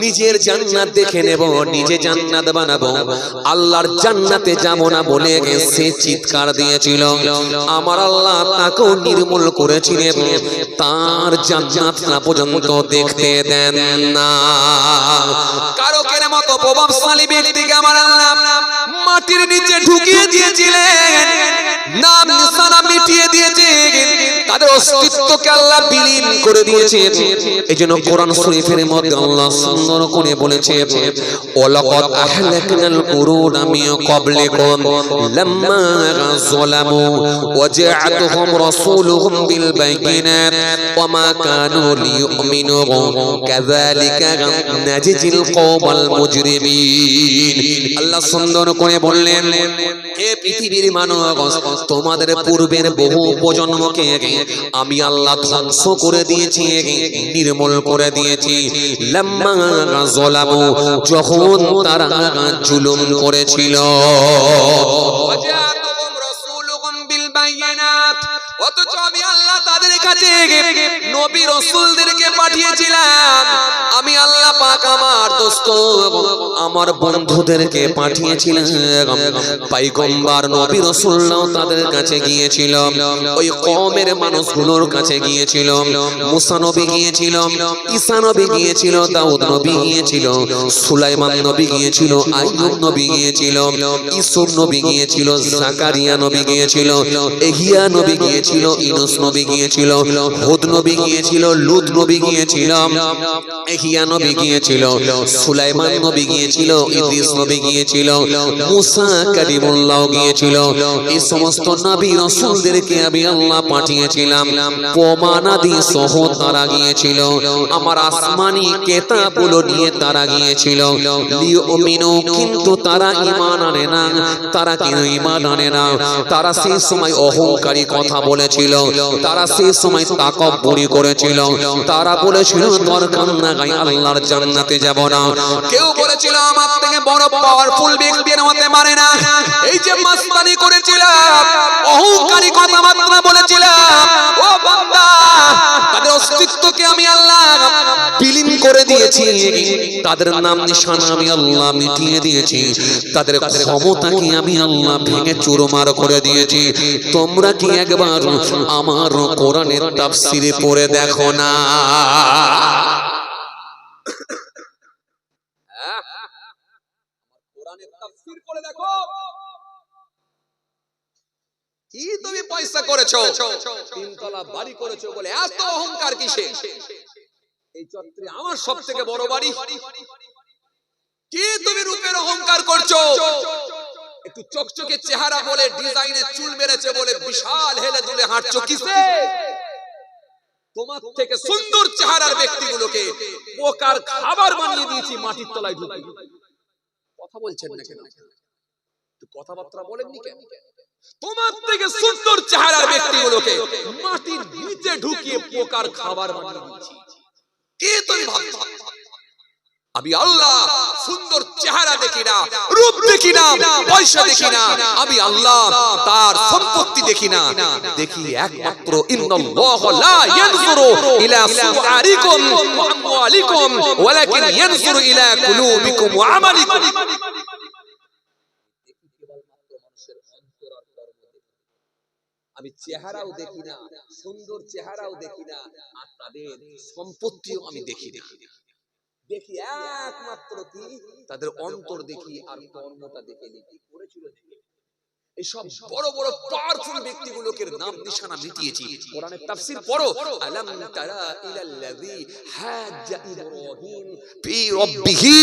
নিজের জান্নাত দেখে নেব, নিজে জান্নাত বানাবো, আল্লাহর জান্নাতে যাব না বলে সে চিৎকার দিয়েছিল। আমার আল্লাহ তাকেও নির্মূল করেছিলেন, তার জান্নাত না পর্যন্ত দেখতে দেন না। কারকের মতো প্রভাবশালী ব্যক্তিকে আমার আল্লাহ মাটির নিচে ঢুকিয়ে দিয়েছিলেন, নাম নিশানা মিটিয়ে দিয়েছেন, তাদের অস্তিত্বকে আল্লাহ বিলীন করে দিয়েছেন। এজন্য কোরআন শরীফের মধ্যে আল্লাহ সুন্দর করে বলেছে, ওয়ালাকাদ আহলাকনাল কুরুনা মিন ক্বাবলিকুম লাম্মা যালামু ওয়াজআতুহুম রাসূলুহুম বিল বাইয়িনাত ওয়া মা কানু লিয়ুমিনু কাযালিকা নাজিজিল কওমাল মুজরিমিন। আল্লাহ সুন্দর করে বললেন, হে পৃথিবীর মানব, তোমাদের পূর্বের বহু প্রজন্মকে আমি আল্লাহ ধ্বংস করে দিয়েছি, নির্মূল করে দিয়েছি। লাম্মা যালামু, যখন তারা জুলুম করেছিল, ওয়াজআতুহুম রাসূলুহুম বিল বাইয়িনাত, অথচ আমি আল্লাহ তাদের কাছে নবী রাসূলদেরকে পাঠিয়েছিলাম। আমি আল্লাহ পাক আমার দোস্ত, আমার বন্ধুদেরকে পাঠিয়েছিলাম। পয়গম্বর নবী রাসূলরাও তাদের কাছে গিয়েছিল, ওই কওমের মানুষগুলোর কাছে গিয়েছিল। মুসা নবী গিয়েছিল, ঈসা নবী গিয়েছিল, দাউদ নবী গিয়েছিল, সুলাইমান নবী গিয়েছিল, আইয়ুব নবী গিয়েছিল, ইউসুফ নবী গিয়েছিল, জাকারিয়া নবী গিয়েছিল, এহিয়া নবী গিয়েছিল, ইউনূস নবী গিয়েছিল, হুদ নবী গিয়েছিল, লূত নবী গিয়েছিল, এহিয়া নবী গিয়েছিল, সুলাইমান নবী গিয়েছিল, ইদ্রিস নবী গিয়েছিল, মুসা কালিমুল্লাহ গিয়েছিল। এই সমস্ত নবী রাসূলদেরকে আমি আল্লাহ পাঠিয়েছিলাম, প্রমাণাদি সহ তারা গিয়েছিল, আমার আসমানি কিতাবগুলো নিয়ে তারা গিয়েছিল। লিউমিনু, কিন্তু তারা ঈমান আনে না। তারা কেন ঈমান আনে না? তারা সেই সময় অহংকারী কথা বলেছিল, তারা সেই সময় তাকাব্বুরি করেছিল, তারা বলেছিল দরকার নাই, আল্লাহর জান্নাতে যাব না। কেউ বলেছিল আমার থেকে বড় পাওয়ারফুল ব্যক্তির হতে পারে না। এই যে মাস্তানি করেছিলাম, অহংকারী কথাবার্তা বলেছিলাম, ও বান্দা, তাদের অস্তিত্বকে আমি আল্লাহ বিলীন করে দিয়েছি, তাদের নাম নিশানা আমি আল্লাহ মিটিয়ে দিয়েছি, তাদের ক্ষমতাকে আমি আল্লাহ ভেঙে চুরমার করে দিয়েছি। তোমরা কি একবার আমার কোরআনের তাফসীরে পড়ে দেখো না? কোরআনের তাফসীর পড়ে দেখো। কি তুমি পয়সা করেছো, তিনতলা বাড়ি করেছো বলে এত অহংকার কিসে? এই চত্বরে আমার সবথেকে বড় বাড়ি। কি তুমি রূপের অহংকার করছো? একটু চকচকে চেহারা বলে, ডিজাইনের চুল বেড়েছে বলে বিশাল হেলে দুলে হাঁটছো কিসে? তোমার থেকে সুন্দর চেহারার ব্যক্তিগুলোকে পোকার খাবার বানিয়ে দিয়েছি, মাটির তলায় ঢুকিয়ে। কথা বলছেন না কেন? কথাবার্তা বলেননি কেন? তোমার থেকে সুন্দর চেহারার ব্যক্তিগুলোকে মাটির নিচে ঢুকিয়ে পোকার খাবার বানিয়ে দিয়েছি। কে তুমি ভাবছো? আমি আল্লাহ সুন্দর চেহারা দেখি না, রূপ দেখি না, পয়সা দেখি না। আমি আল্লাহ তার সম্পত্তি দেখি না, দেখি একমাত্র ইন্নাল্লাহ লা ইয়ানজুরু ইলা সুআরিকুম ওয়া আমওয়ালিকুম ওয়ালাকিন ইয়ানজুরু ইলা কুলুবিকুম ওয়া আমালিকুম। আমি চেহারাও দেখি না, সুন্দর চেহারাও দেখি না, আর তাদের সম্পত্তিও আমি দেখি না। দেখি একমাত্র কি তাদের অন্তর দেখি আর কর্মটা দেখে কি করেছিল। এইসব বড় বড় পাওয়ারফুল ব্যক্তিগুলোকে নাম নিশানা মিটিয়েছি। কোরআনের তাফসীর পড়ো, আলাম তারা ইলাল্লাযী হাজ্জা ইব্রাহিম ফি রাব্বিহি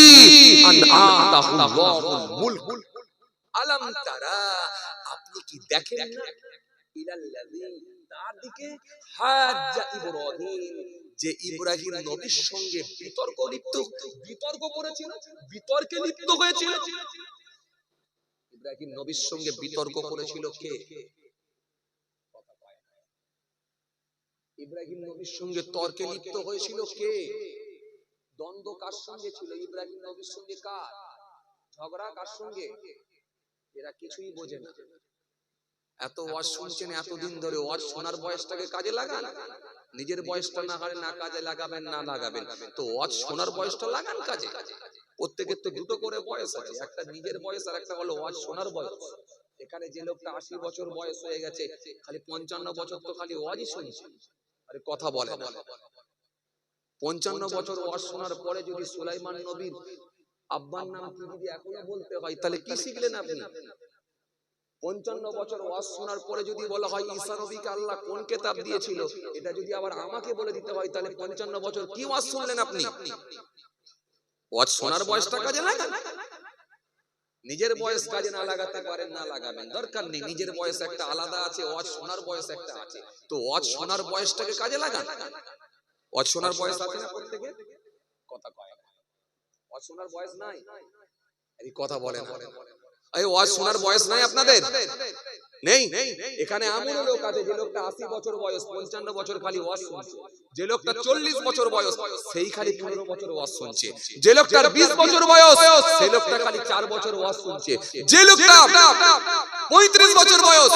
আন আতাহুল্লাহুল মুলক। আলাম তারা, আপনি কি দেখেন না? ইলাল্লাযী, তার দিকে, হাজ্জা ইব্রাহিম, যে ইব্রাহিম নবীর সঙ্গে বিতর্ক করেছিল, বিতর্কে লিপ্ত হয়েছিল। ইব্রাহিম নবীর সঙ্গে বিতর্ক করেছিল কে? ইব্রাহিম নবীর সঙ্গে তর্কে লিপ্ত হয়েছিল কে? দ্বন্দ্ব কার সঙ্গে ছিল? ইব্রাহিম নবীর সঙ্গে কার ঝগড়া? কার সঙ্গে? এরা কিছুই বোঝে না। এত ওয়াজ শুনছেন এতদিন ধরে, ওয়াজ শোনার বয়সটাকে কাজে লাগান। নিজের বয়সটা না হলে না কাজে লাগাবেন, না লাগাবেন তো ওয়াজ শোনার বয়সটা লাগান কাজে। প্রত্যেকের তো দুটো করে বয়স আছে, একটা নিজের বয়স আর একটা হলো ওয়াজ শোনার বয়স। এখানে যে লোকটা 80 বছর বয়স হয়ে গেছে, খালি 55 বছর তো খালি ওয়াজই শুনছে, আরে কথা বলে না। 55 বছর ওয়াজ শোনার পরে যদি সুলাইমান নবীর আব্বার নাম কি যদি এখনো বলতে হয়, তাহলে কি শিখলেন আপনি? 55 বছর ওয়াজ শোনার পরে যদি বলা হয় ঈসা নবীকে আল্লাহ কোন কিতাব দিয়েছিল, এটা যদি আবার আমাকে বলে দিতে হয়, তাহলে 55 বছর কি ওয়াজ শুনলেন আপনি? ওয়াজ শোনার বয়সটা কাজে লাগান। নিজের বয়স কাজে না লাগাতে পারেন, না লাগাবেন, দরকার নেই। নিজের বয়স একটা আলাদা আছে, ওয়াজ শোনার বয়স একটা আছে, তো ওয়াজ শোনার বয়সটাকে কাজে লাগান। ওয়াজ শোনার বয়স আছে না প্রত্যেকের? কথা কয় না। ওয়াজ শোনার বয়স নাই, এই কথা বলে না। এই ওয়াজ শোনার বয়স নাই আপনাদের? নেই। এখানে এমন লোক আছে যে লোকটা 80 বছর বয়স, 55 বছর খালি ওয়াজ শুনছে। যে লোকটা 40 বছর বয়স, সেই খালি 15 বছর ওয়াজ শুনছে। যে লোকটার 20 বছর বয়স, সেই লোকটা খালি 4 বছর ওয়াজ শুনছে। যে লোকটা 35 বছর বয়স,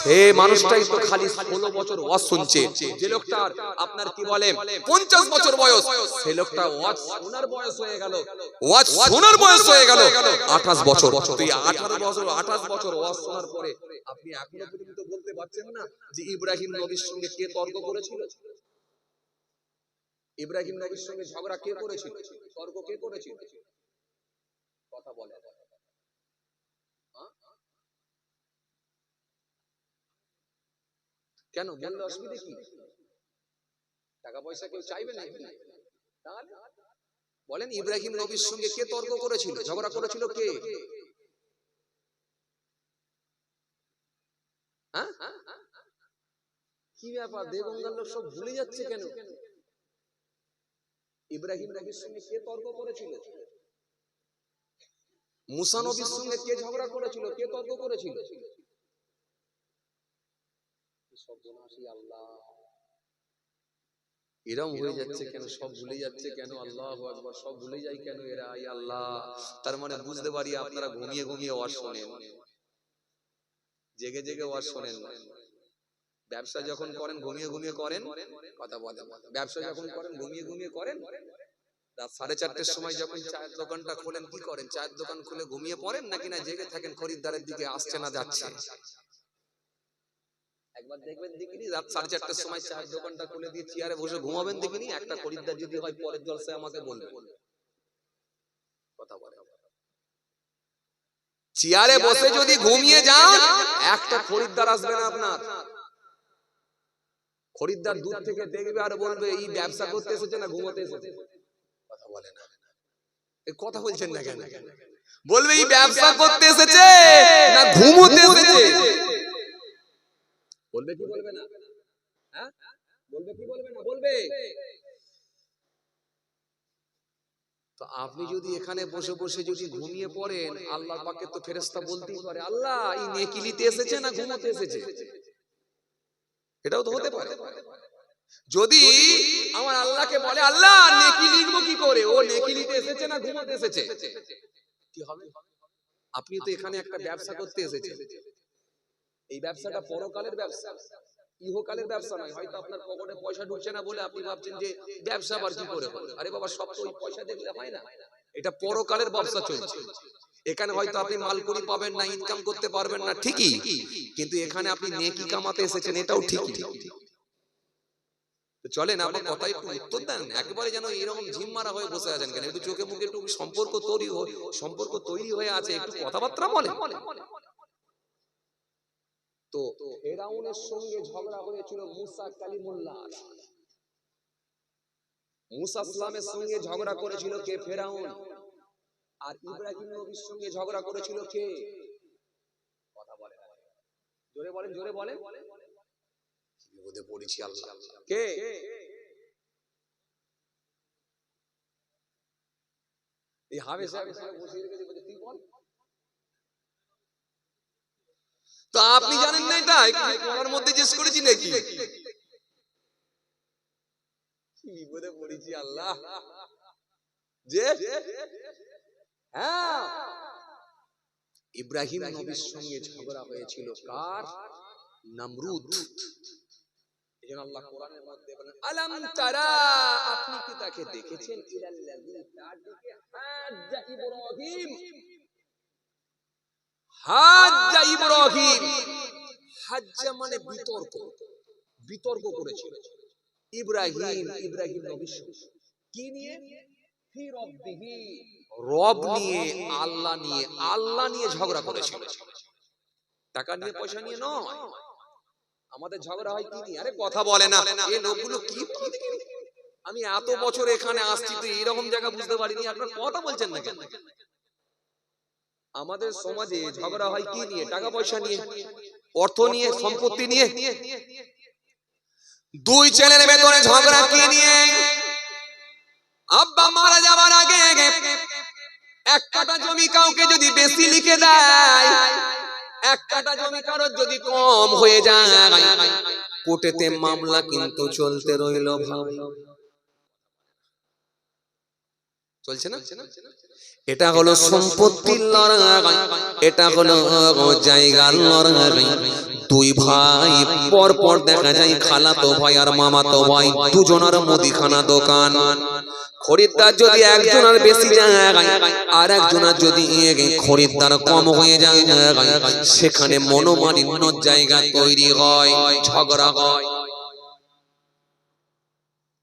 সেই মানুষটাই তো খালি 16 বছর ওয়াজ শুনছে। যে লোকটার আপনার কি বলে 50 বছর বয়স, সেই লোকটা ওয়াজ শোনার বয়স হয়ে গেল, ওয়াজ শোনার বয়স হয়ে গেল 28 বছর। তুই 28 বছর ওয়াজ শোনার পরে আপনি এখনো পর্যন্ত বলতে পারছেন না যে ইব্রাহিম নবীর সঙ্গে কে তর্ক করেছিল? ইব্রাহিম নবীর সঙ্গে ঝগড়া কে করেছিল? তর্ক কে করেছিল? কথা বলে কেন? বললে অসুবিধা কি? টাকা পয়সা কেউ চাইবে না? তাহলে বলেন ইব্রাহিম নবীর সঙ্গে কে তর্ক করেছিল, ঝগড়া করেছিল কে? কি ব্যাপার, দেবঙ্গার লোক সব ভুলে যাচ্ছে কেন? ইব্রাহিম নবীর সঙ্গে কে তর্ক করেছিল? মুসা নবীর সঙ্গে কে ঝগড়া করেছিল, কে তর্ক করেছিল? আল্লাহ, এরম হয়ে যাচ্ছে কেন? সব ভুলে যাচ্ছে কেন? আল্লাহু আকবার, সব ভুলে যায় কেন এরা? আল্লাহ, তার মানে বুঝতে পারি আপনারা ঘুমিয়ে ঘুমিয়ে ওয়াজ শোনেন, জেগে জেগে ওয়াজ শোনেন না। ব্যবসা যখন করেন ঘুমিয়ে ঘুমিয়ে করেন, কথা বলে। ব্যবসা যখন করেন ঘুমিয়ে ঘুমিয়ে করেন। রাত 4:30টার সময় যখন চায়ের দোকানটা খোলেন কি করেন? চায়ের দোকান খুলে ঘুমিয়ে পড়েন নাকি না জেগে থাকেন খরিদ্দারের দিকে আসছে না যাচ্ছে? একবার দেখবেন দেখিনি, রাত 4:30টার সময় চায়ের দোকানটা খুলে দিয়ে চেয়ারে বসে ঘুমাবেন দেখিনি? একটা খরিদ্দার যদি হয় পরের জলসায় আমাকে বলবেন। কথা বলে। চেয়ারে বসে যদি ঘুমিয়ে যান, একটা খরিদ্দার আসবে না আপনার। খরিদ্দার দূর থেকে দেখবে আর বলবে এই ব্যবসা করতে এসেছে না ঘুমোতে এসেছে? কথা বলে না। এই কথা বলছেন না কেন? বলবে এই ব্যবসা করতে এসেছে না ঘুমোতে এসেছে? বলবে কি বলবে না? হ্যাঁ, বলবে কি বলবে না? বলবে। তো আপনি যদি এখানে বসে বসে যদি ঘুমিয়ে পড়েন, আল্লাহর পাকে তো ফেরেশতা বলতেই পারে, আল্লাহ এই নেকি নিতে এসেছে না ঘুমোতে এসেছে? এটাও তো হতে পারে। যদি আমার আল্লাহকে বলে, আল্লাহ নেকি লিখবো কি করে, ও নেকি নিতে এসেছে না ঘুমোতে এসেছে, কি হবে? আপনি তো এখানে একটা ব্যবসা করতে এসেছেন, এই ব্যবসাটা পরকালের ব্যবসা, ইহকালের ব্যবসা নয়। হয়তো আপনার পকেটে পয়সা ঢুকছে না বলে আপনি ভাবছেন যে ব্যবসা আবার কি করে হবে। আরে বাবা, সব তো ওই পয়সা দেখলে হয় না, এটা পরকালের ব্যবসা চলছে। এখানে হয়তো আপনি মালকুড়ি পাবেন না, ইনকাম করতে পারবেন না ঠিকই, কিন্তু এখানে আপনি নেকি কামাতে এসেছেন, এটাও ঠিকই। চলেন আপনার কথাই একটু উত্তর দেন, একেবারে যেন এরকম ঝিম মারা হয়ে বসে আছেন কেন? একটু চোখে মুখে একটু সম্পর্ক তৈরি হয়ে আছে, একটু কথাবার্তা বলেন। তো ফেরাউনের সঙ্গে ঝগড়া হয়েছিল মুসা কালিমুল্লাহ। মুসা ইসলামের সঙ্গে ঝগড়া করেছিল কে? ফেরাউন। আর ইব্রাহিম নবীর সঙ্গে ঝগড়া করেছিল কে? কথা বলেন, জোরে বলেন, জোরে বলেন। বিপদে পড়েছি আল্লাহ, কে? এই হামেশা বসিয়ে রেখেছে, বলে তুই বল। তো আপনি জানেন না এটা? কোরআনের মধ্যে জিজ্ঞেস করেছি নাকি? বিপদে পড়েছি আল্লাহ। যে হ্যাঁ, ইব্রাহিম নবীর সঙ্গে ঝগড়া হয়েছিল কার? নমরুদ। এজন্য আল্লাহ কোরআনের মধ্যে বলেন, আলাম তারা, আপনি কি তাকে দেখেছেন? ইলাল্লাযী, তার দিকে Hadza Ibrahim. Hadza Ibrahim, Hadza মানে বিতর্ক, বিতর্ক করেছিল ইব্রাহিম নবীর সঙ্গে। কি নিয়ে? ফি রব্বিহি, রব নিয়ে, আল্লাহ নিয়ে ঝগড়া করেছিল। টাকা নিয়ে, পয়সা নিয়ে নয়। আমাদের ঝগড়া হয় কি নিয়ে? আরে কথা বলে না, এই লোকগুলো কি? আমি এত বছর এখানে আসছি তো এরকম জায়গা বুঝতে পারিনি, আপনারা কথা বলছেন না কেন? আমাদের সমাজে ঝগড়া হয় কি নিয়ে? টাকা পয়সা নিয়ে, অর্থ নিয়ে, সম্পত্তি নিয়ে। দুই ছেলের ভেতরে ঝগড়া কি নিয়ে? আব্বা মারা যাওয়ার আগে এক কাঠা জমি কাউকে যদি বেশি লিখে দেয়, এক কাঠা জমি কারোর যদি কম হয়ে যায়, কোর্টেতে মামলা কিন্তু চলতে রইল। চলছে না? এটা হলো সম্পত্তির লড়াই, এটা হলো জায়গার লড়াই। দুই ভাই পর পর দেখা যায়, খালাতো ভাই আর মামাতো ভাই, দুজনের মুদিখানা দোকান। খরিদ্দার যদি একজনের বেশি যায় আর একজনের যদি খরিদ্দার কম হয়ে যায়, সেখানে মনোমালিন্য জায়গা তৈরি হয়, ঝগড়া হয়।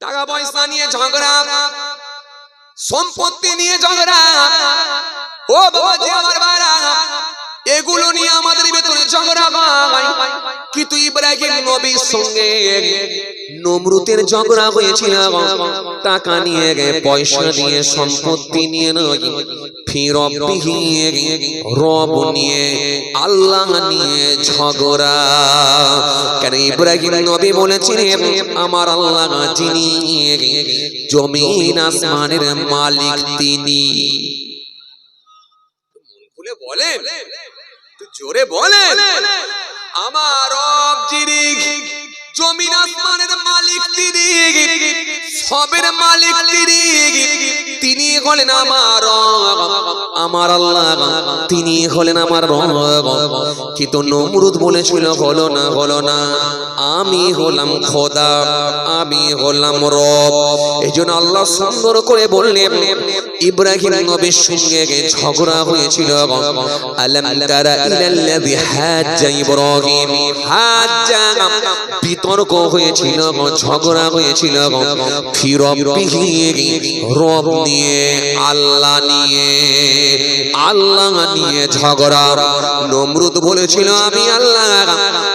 টাকা পয়সা নিয়ে ঝগড়া, সম্পত্তি নিয়ে ঝগড়া। ও বাবাজি আমার ভাইরা, এগুলো নিয়ে আমাদের ভেতরে ঝগড়া হয়। কিন্তু ইব্রাহিম নবীর সঙ্গে নমরুদের ঝগড়া হয়েছিল টাকা নিয়ে, পয়সা নিয়ে, সম্পত্তি নিয়ে নয়। ফি রব্বিহি, রব নিয়ে, আল্লাহ নিয়ে ঝগড়া। কেন? ইব্রাহিম নবী বলেছিলেন, আমার আল্লাহ যিনি জমিন আসমানের মালিক, তিনি। মন খুলে বলেন, জোরে বলেন, আমার রব যিনি জমিন আসমানের মালিক, তিনি সবের মালিক, তিনি হলেন আমার রব, আমার আল্লাহ, তিনি হলেন আমার রব। কিন্তু নমরুদ বলেছিল, হলো না, আমি হলাম খোদা, আমি হলাম রব। এজন্য আল্লাহ সুন্দর করে বললেন, ইব্রাহিম নবীর সঙ্গে ঝগড়া হয়েছিল। আলাম তারা ইলাল্লাযী হাজ্জা ইব্রাহিম, হাজ্জা বিতর্ক হয়েছিল, ঝগড়া হয়েছিল। ফি রব্বিহি, রব নিয়ে, আল্লাহ নিয়ে ঝগড়া। নমরুদ বলেছিল আমি আল্লাহ,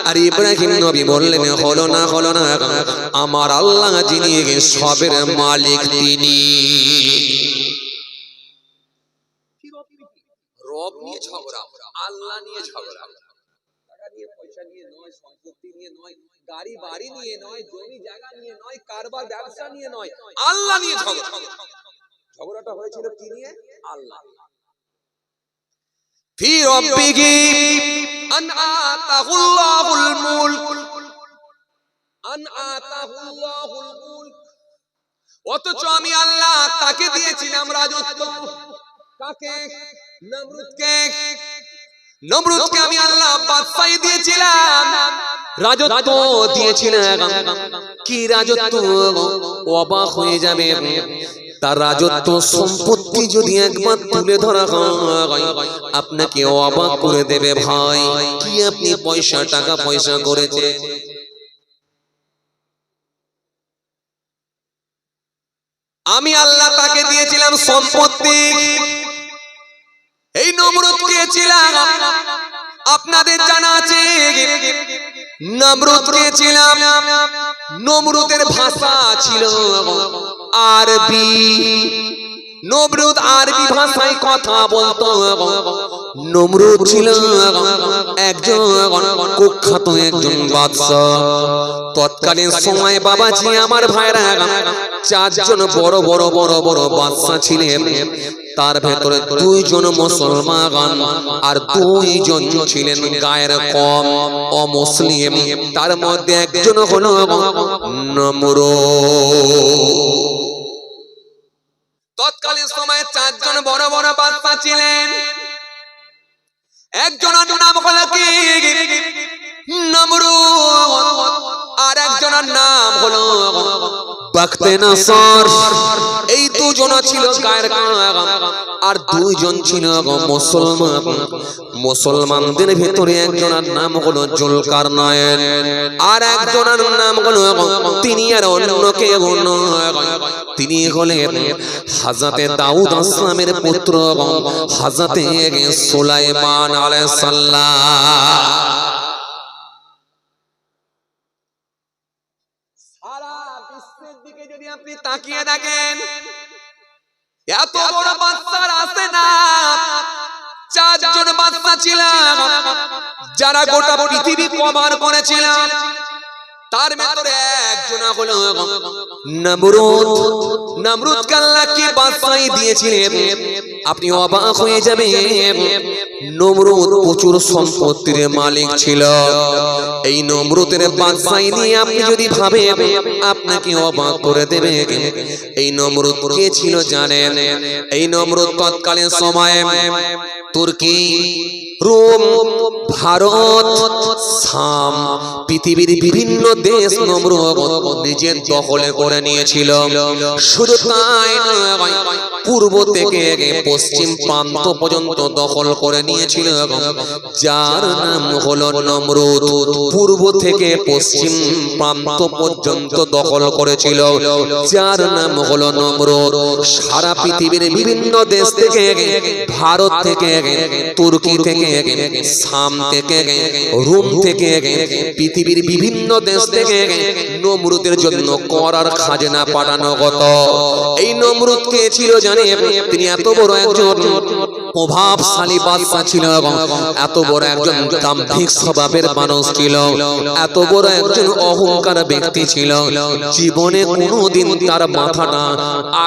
আর ইব্রাহিম নবী বললেন, হলো না, আমার আল্লাহ যিনি সবের মালিক, তিনি। রব নিয়ে ঝগড়া, আল্লাহ নিয়ে ঝগড়া। টাকা নিয়ে, পয়সা নিয়ে নয়, সম্পত্তি নিয়ে নয়, গাড়ি বাড়ি নিয়ে নয়, জমি জায়গা নিয়ে নয়, কারবার ব্যবসা নিয়ে নয়, আল্লাহ নিয়ে ঝগড়া। ঝগড়াটা হয়েছিল কি নিয়ে? আল্লাহ। ফি রাব্বিহি আন আতাহুল্লাহুল মুলক, আন আতাহুল্লাহুল মুলক। অথচ আমি আল্লাহ তাকে দিয়েছিলাম রাজত্ব। কাকে? নমরুদকে। নমরুদকে আমি আল্লাহ বাদশাহী দিয়েছিলাম, রাজত্ব দিয়েছিলাম। কি রাজত্ব? অবাক হয়ে যাবে। তার রাজত্ব সম্পত্তি যদি একবার তুলে ধরা হয় আপনাকে অবাক করে দেবে ভাই। কি আপনি পয়সা, টাকা পয়সা করেছে? আমি আল্লাহ তাকে দিয়েছিলাম সম্পত্তি। এই নমরুদ কে ছিলাম? আপনাদের জানা আছে নমরুদ কে ছিলাম? নমরুদের ভাষা ছিল আরবি। নমরুদ আরবি ভাষায় কথা বলতো। নমরুদ ছিল একজন কুখ্যাত একজন বাদশা। তৎকালীন সময় বাবাজি আমার ভাইরা, চারজন বড় বড় বড় বড় বাদশা ছিলেন। তার ভেতরে দুইজন মুসলমান আর দুইজন ছিলেন গায়ের কম অমুসলিম। তার মধ্যে একজন হলো নমরুদ। তৎকালীন সময়ে চারজন বড় বড় বাদশা ছিলেন। একজনের নাম হলো কি? নমরুদ। আর একজনের নাম হলো বাখতেনাসর। এই দুজন ছিল গায়ের কাম, আর দুইজন ছিল মুসলমান। মুসলমানদের ভিতরে একজনের নাম হলো জুলকারনাইন, আর একজনের নাম হলো, তিনি আর অন্য কেউ নয়, তিনি হলেন হযরতে দাউদ আসলামের পুত্র হযরতে সুলাইমান আলাইহিস সালাম। সারা বিশ্বের দিকে যদি আপনি তাকিয়ে দেখেন, এত বড় বাদশার আছে না? চারজন বাদশা ছিল যারা গোটা পৃথিবী কভার করেছিল। তার ভিতরে একজন হলো নমরুদ। নমরুদকে আল্লাহ কি বাদশাহী দিয়েছিলেন আপনি অবাক হয়ে যাবেন। নমরুদ প্রচুর সম্পত্তির মালিক ছিল। এই নমরুদের বাদশাহী নিয়ে আপনি যদি ভাবেন আপনাকে অবাক করে দেবে। এই নমরুদ কে ছিল জানেন? এই নমরুদ তৎকালীন সময়ে তুর্কি, রোম, ভারত, শাম, পৃথিবীর বিভিন্ন দেশ নমরুদ নিজের দখলে করে নিয়েছিল। শুধু তাই নয়, পূর্ব থেকে পশ্চিম প্রান্ত পর্যন্ত দখল করে নিয়েছিল। যার নাম হলো নমরুদ। পূর্ব থেকে পশ্চিম প্রান্ত পর্যন্ত দখল করেছিল, যার নাম হলো নমরুদ। সারা পৃথিবীর বিভিন্ন দেশ থেকে, ভারত থেকে, তুর্কি থেকে, শাম থেকে, রোম থেকে, পৃথিবীর বিভিন্ন দেশ থেকে নমরুদের জন্য করার খাজনা পাঠানো হতো। এই নমরুদ কে ছিল জানেন? তিনি এত বড় একজন প্রভাবশালী বাদশা ছিল, এত বড় একজন দাম্ভিক স্বভাবের মানুষ ছিল, এত বড় একজন অহংকার ব্যক্তি ছিল। জীবনে কোনোদিন তার মাথাটা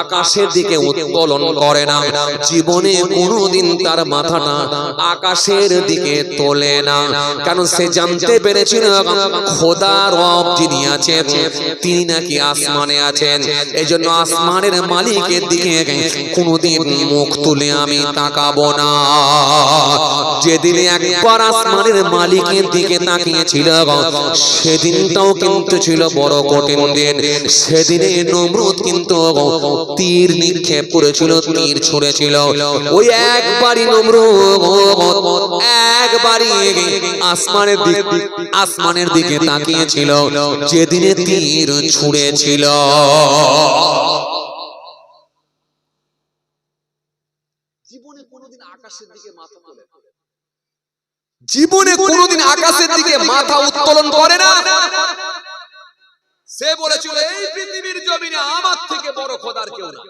আকাশের দিকে উত্তোলন করে না। জীবনে কোনোদিন তার মাথাটা আকাশের দিকে তোলে না। কারণ সে জানতে পেরেছিল খোদা রব যিনি আছেন তিনি নাকি আসমানে আছেন। এজন্য আসমানের মালিকের দিকে কোনোদিন মুখ তুলে আমি তাকাবো না। যেদিন একবার আসমানের মালিকের দিকে তাকিয়েছিল সেদিনটাও কিন্তু ছিল বড় কঠিন দিন। সেদিনে নমরুদ কিন্তু তীর নিক্ষেপ করেছিল, তীর ছুঁড়েছিল। ওই একবারই নমরুদ একবারই আসমানের দিকে তাকিয়েছিল যেদিনে তীর ছুঁড়েছিল। জীবনে কোনোদিন আকাশের দিকে মাথা তোলে, জীবনে কোনোদিন আকাশের দিকে মাথা উত্তোলন করে না। সে বলেছিল এই পৃথিবীর জমিনে আমার থেকে বড় খোদার কেউ না।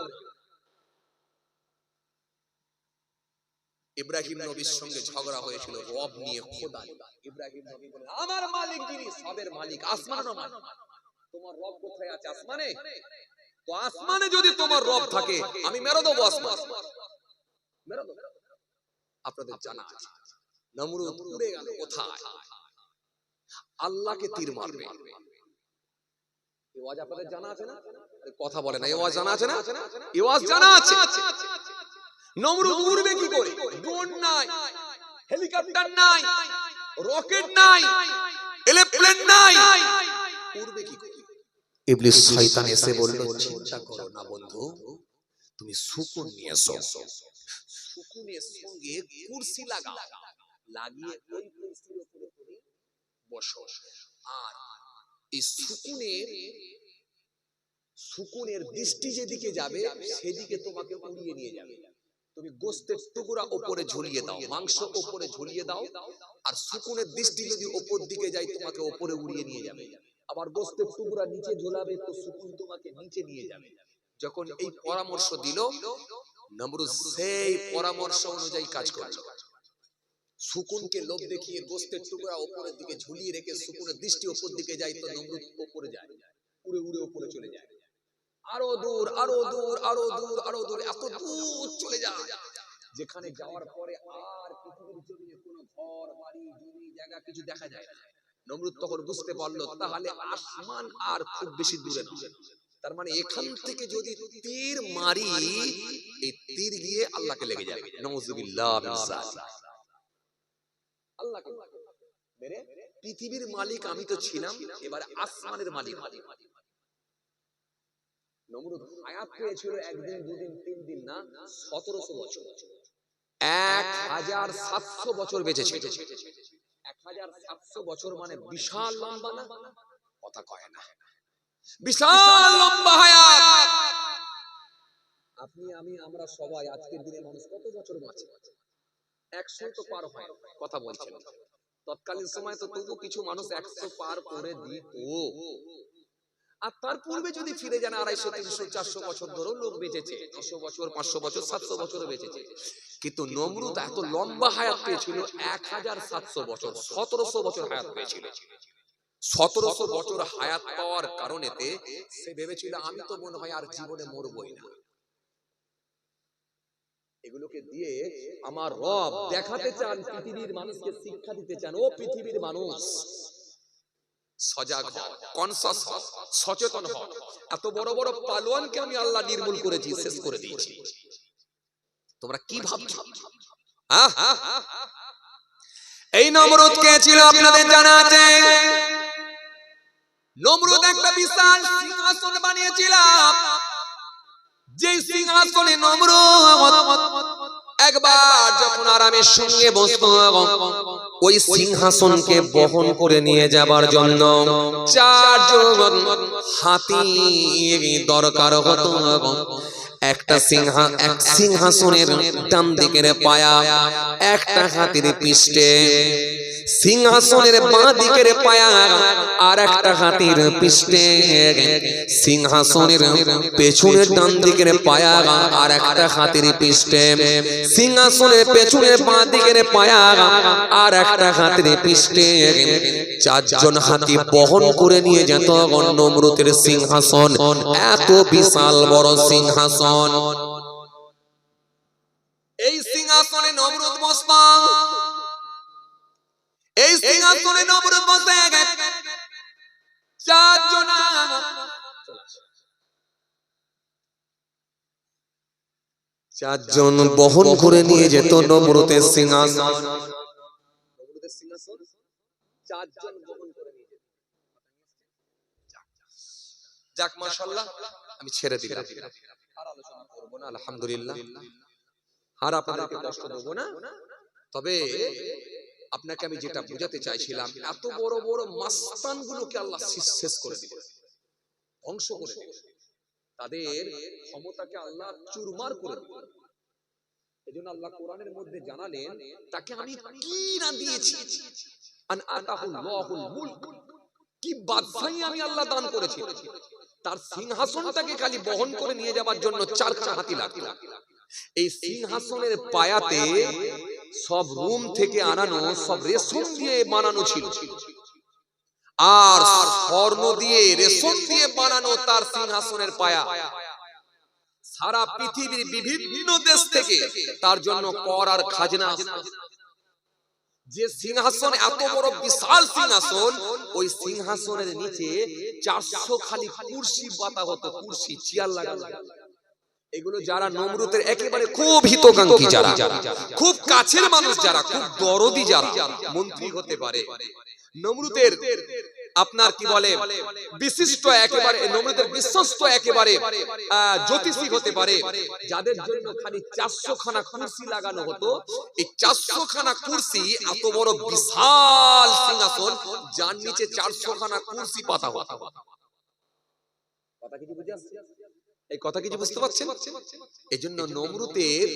ইব্রাহিম নবীর সঙ্গে ঝগড়া হয়েছিল রব নিয়ে, খোদা নিয়ে। ইব্রাহিম নবী বলেন, আমার মালিক যিনি সবের মালিক, আসমানেরও মালিক, তোমার রব কোথায় আছে? আসমানে। তো আসমানে যদি তোমার রব থাকে, আমি মেরে দেবো আসমান, মেরে দেবো। আপনাদের জানা আছে নমরুদ উড়ে গেল কোথায়? আল্লাহকে তীর মারবে। এই ওয়াজ আপনাদের জানা আছে না? কথা বলে না, এই ওয়াজ জানা আছে না? এই ওয়াজ জানা আছে। নমরুদ উড়বে কি করে? ড্রোন নাই, হেলিকপ্টার নাই, রকেট নাই, এরোপ্লেন নাই, উড়বে কি করে? ইবলিস শয়তান এসে বলল, চিন্তা করো না বন্ধু, তুমি সুকুন নিয়ে এসো। সুকুনের সঙ্গে কুরসি লাগাও, লাগিয়ে ওই কুরসির উপরে তুমি বসো। আর এই সুকুনের দৃষ্টি যেদিকে যাবে সেদিকে তোমাকে উড়িয়ে নিয়ে যাবে। তুমি গোশতের টুকরা উপরে ঝুলিয়ে দাও, মাংস উপরে ঝুলিয়ে দাও, আর সুকুনের দৃষ্টি যদি উপর দিকে যায় তোমাকে উপরে উড়িয়ে নিয়ে যাবে। আবার গোশতের টুকরা নিচে ঝোলাবে তো সুকুন তোমাকে নিচে নিয়ে যাবে। যখন এই পরামর্শ দিল, নমরুদ সেই পরামর্শ অনুযায়ী কাজ করল। সুকুনকে লোভ দেখিয়ে গোশতের টুকরা উপরের দিকে ঝুলিয়ে রেখে সুকুনের দৃষ্টি উপর দিকে যায়, তো নমরুদ উপরে যায়, উড়ে উড়ে উপরে চলে যায়। আরো দূর, আরো দূর, আরো দূর, আরো দূর, এত দূর চলে যায় যেখানে যাওয়ার পরে আর পৃথিবীর জমিনে কোনো ঘর বাড়ি জমি জায়গা কিছু দেখা যায় না। নমরুদ তখন বুঝতে পারলো তাহলে আসমান আর খুব বেশি দূরে না। তার মানে এখান থেকে যদি তীর মারি, এই তীর গিয়ে আল্লাহকে লেগে যাবে। নাউযুবিল্লাহ মিন যালিক। আল্লাহকে মেরে পৃথিবীর মালিক আমি তো ছিলাম, এবারে আসমানের মালিক। নমরুদ হায়াত পেয়েছিল একদিন, দুদিন, 3 দিন না, 1700 বছর, 1700 বছর বেঁচেছিল। 1700 বছর মানে বিশাল লম্বা না? কথা কয় না, বিশাল লম্বা হায়াত। আপনি আমি আমরা সবাই আজকের দিনে মানুষ কত বছর বাঁচে? 100 তো পার হয়, কথা বলছেন। তৎকালীন সময় তো তবু কিছু মানুষ 100 পার করে দিত। আর তার পূর্বে যদি ফিরে যান 250, 300, 400 বছর ধরেও লোক বেঁচেছে, 900 বছর, 500 বছর, 700 বছরও বেঁচেছে। কিন্তু নমরুদ এত লম্বা হায়াত পেয়েছিল, 1700 বছর, 1700 বছর হায়াত পেয়েছিল। 1700 বছর হায়াত পাওয়ার কারণেতে সে ভেবেছিল আমি তো মনে হয় আর জীবনে মরবই না। এগুলোকে দিয়ে আমার রব দেখাতে চান, পৃথিবীর মানুষকে শিক্ষা দিতে চান, ও পৃথিবীর মানুষ সজাগ হও, কনসাস হও, সচেতন হও। এত বড় বড় পালোয়ানকে আমি আল্লাহ নির্মূল করেছি, শেষ করে দিয়েছি। তোমরা কি ভাবছো? এই নমরুদ কে ছিল আপনাদের জানা আছে? নমরুদ একটা বিশাল সিংহাসন বানিয়েছিল। যে সিংহাসনে নমরুদ একবার যখন আরামের সঙ্গে বসতো, ওই সিংহাসনকে বহন করে নিয়ে যাবার জন্য 4 জন হাতি দরকার হতো। একটা সিংহাসনের ডান দিকের পায়া একটা হাতির পিষ্টে, সিংহাসনের বাঁ দিকের পায়া আর একটা হাতির পিষ্টে, সিংহাসনের পেছনের ডান দিকের পায়া আর একটা হাতির পিষ্টে, সিংহাসনের পেছনের বাঁ দিকের পায়া আর একটা হাতির পিষ্টে 4 জন হাতি বহন করে নিয়ে যেত নমরুদের সিংহাসন। এত বিশাল বড় সিংহাসন। এই সিংহাসনে নমরুদ বসতো, এই সিংহাসনে নমরুদ বসে 4 জন 4 জন বহন করে নিয়ে যেত নমরুদের সিংহাসন। নমরুদের সিংহাসন 4 জন বহন করে নিয়ে যেত। যাক মাশাআল্লাহ, আমি ছেড়ে দিলাম, আর আলোচনা করব না। আলহামদুলিল্লাহ, আর আপনাদেরকে কষ্ট দেব না। তবে আপনাকে আমি যেটা বোঝাতে চাইছিলাম, এত বড় বড় মাস্তানগুলোকে আল্লাহ শেষ করে দিলেন, ধ্বংস করে দিলেন, তাদের ক্ষমতাকে আল্লাহ চুরমার করে দিলেন। এজন্য আল্লাহ কোরআনের মধ্যে জানালেন তাকে আমি কি না দিয়েছি, আন আতাহুল্লাহুল মুলক, কি বাদশাহী আমি আল্লাহ দান করেছি। তার সিংহাসনটাকে খালি বহন করে নিয়ে যাওয়ার জন্য 4 হাতি লাগতো। এই সিংহাসনের পায়াতে সব রুম থেকে আনানো সব রেশম দিয়ে বানানো ছিল, আর স্বর্ণ দিয়ে রেশম দিয়ে বানানো তার সিংহাসনের পায়া। সারা পৃথিবীর বিভিন্ন দেশ থেকে তার জন্য কর আর খাজনা। যে সিংহাসন এত বড় বিশাল সিংহাসন, ওই সিংহাসনের নিচে 400 খালি কুরসি পাতা হতো, কুরসি চেয়ার লাগানো। এগুলো যারা নমরুদের একেবারে খুব হিতকাঙ্ক্ষী, যারা খুব কাছের মানুষ, যারা খুব দরদি, যারা মন্ত্রী হতে পারে, নমরুদের আপনার কি বলে বিশিষ্ট একেবারে, নমরুদের বিশ্বস্ত একেবারে জ্যোতিষী হতে পারে, যাদের জন্য খালি 400 খানা কুরসি লাগানো হতো। এই 400 খানা কুরসি, এত বড় বিশাল সিংহাসন, যার নিচে 400 খানা কুরসি পাতা হতো। কথা কি বুঝে আসছে? এই কথা কিছু বুঝতে পারছেন? এই জন্য নমরুদের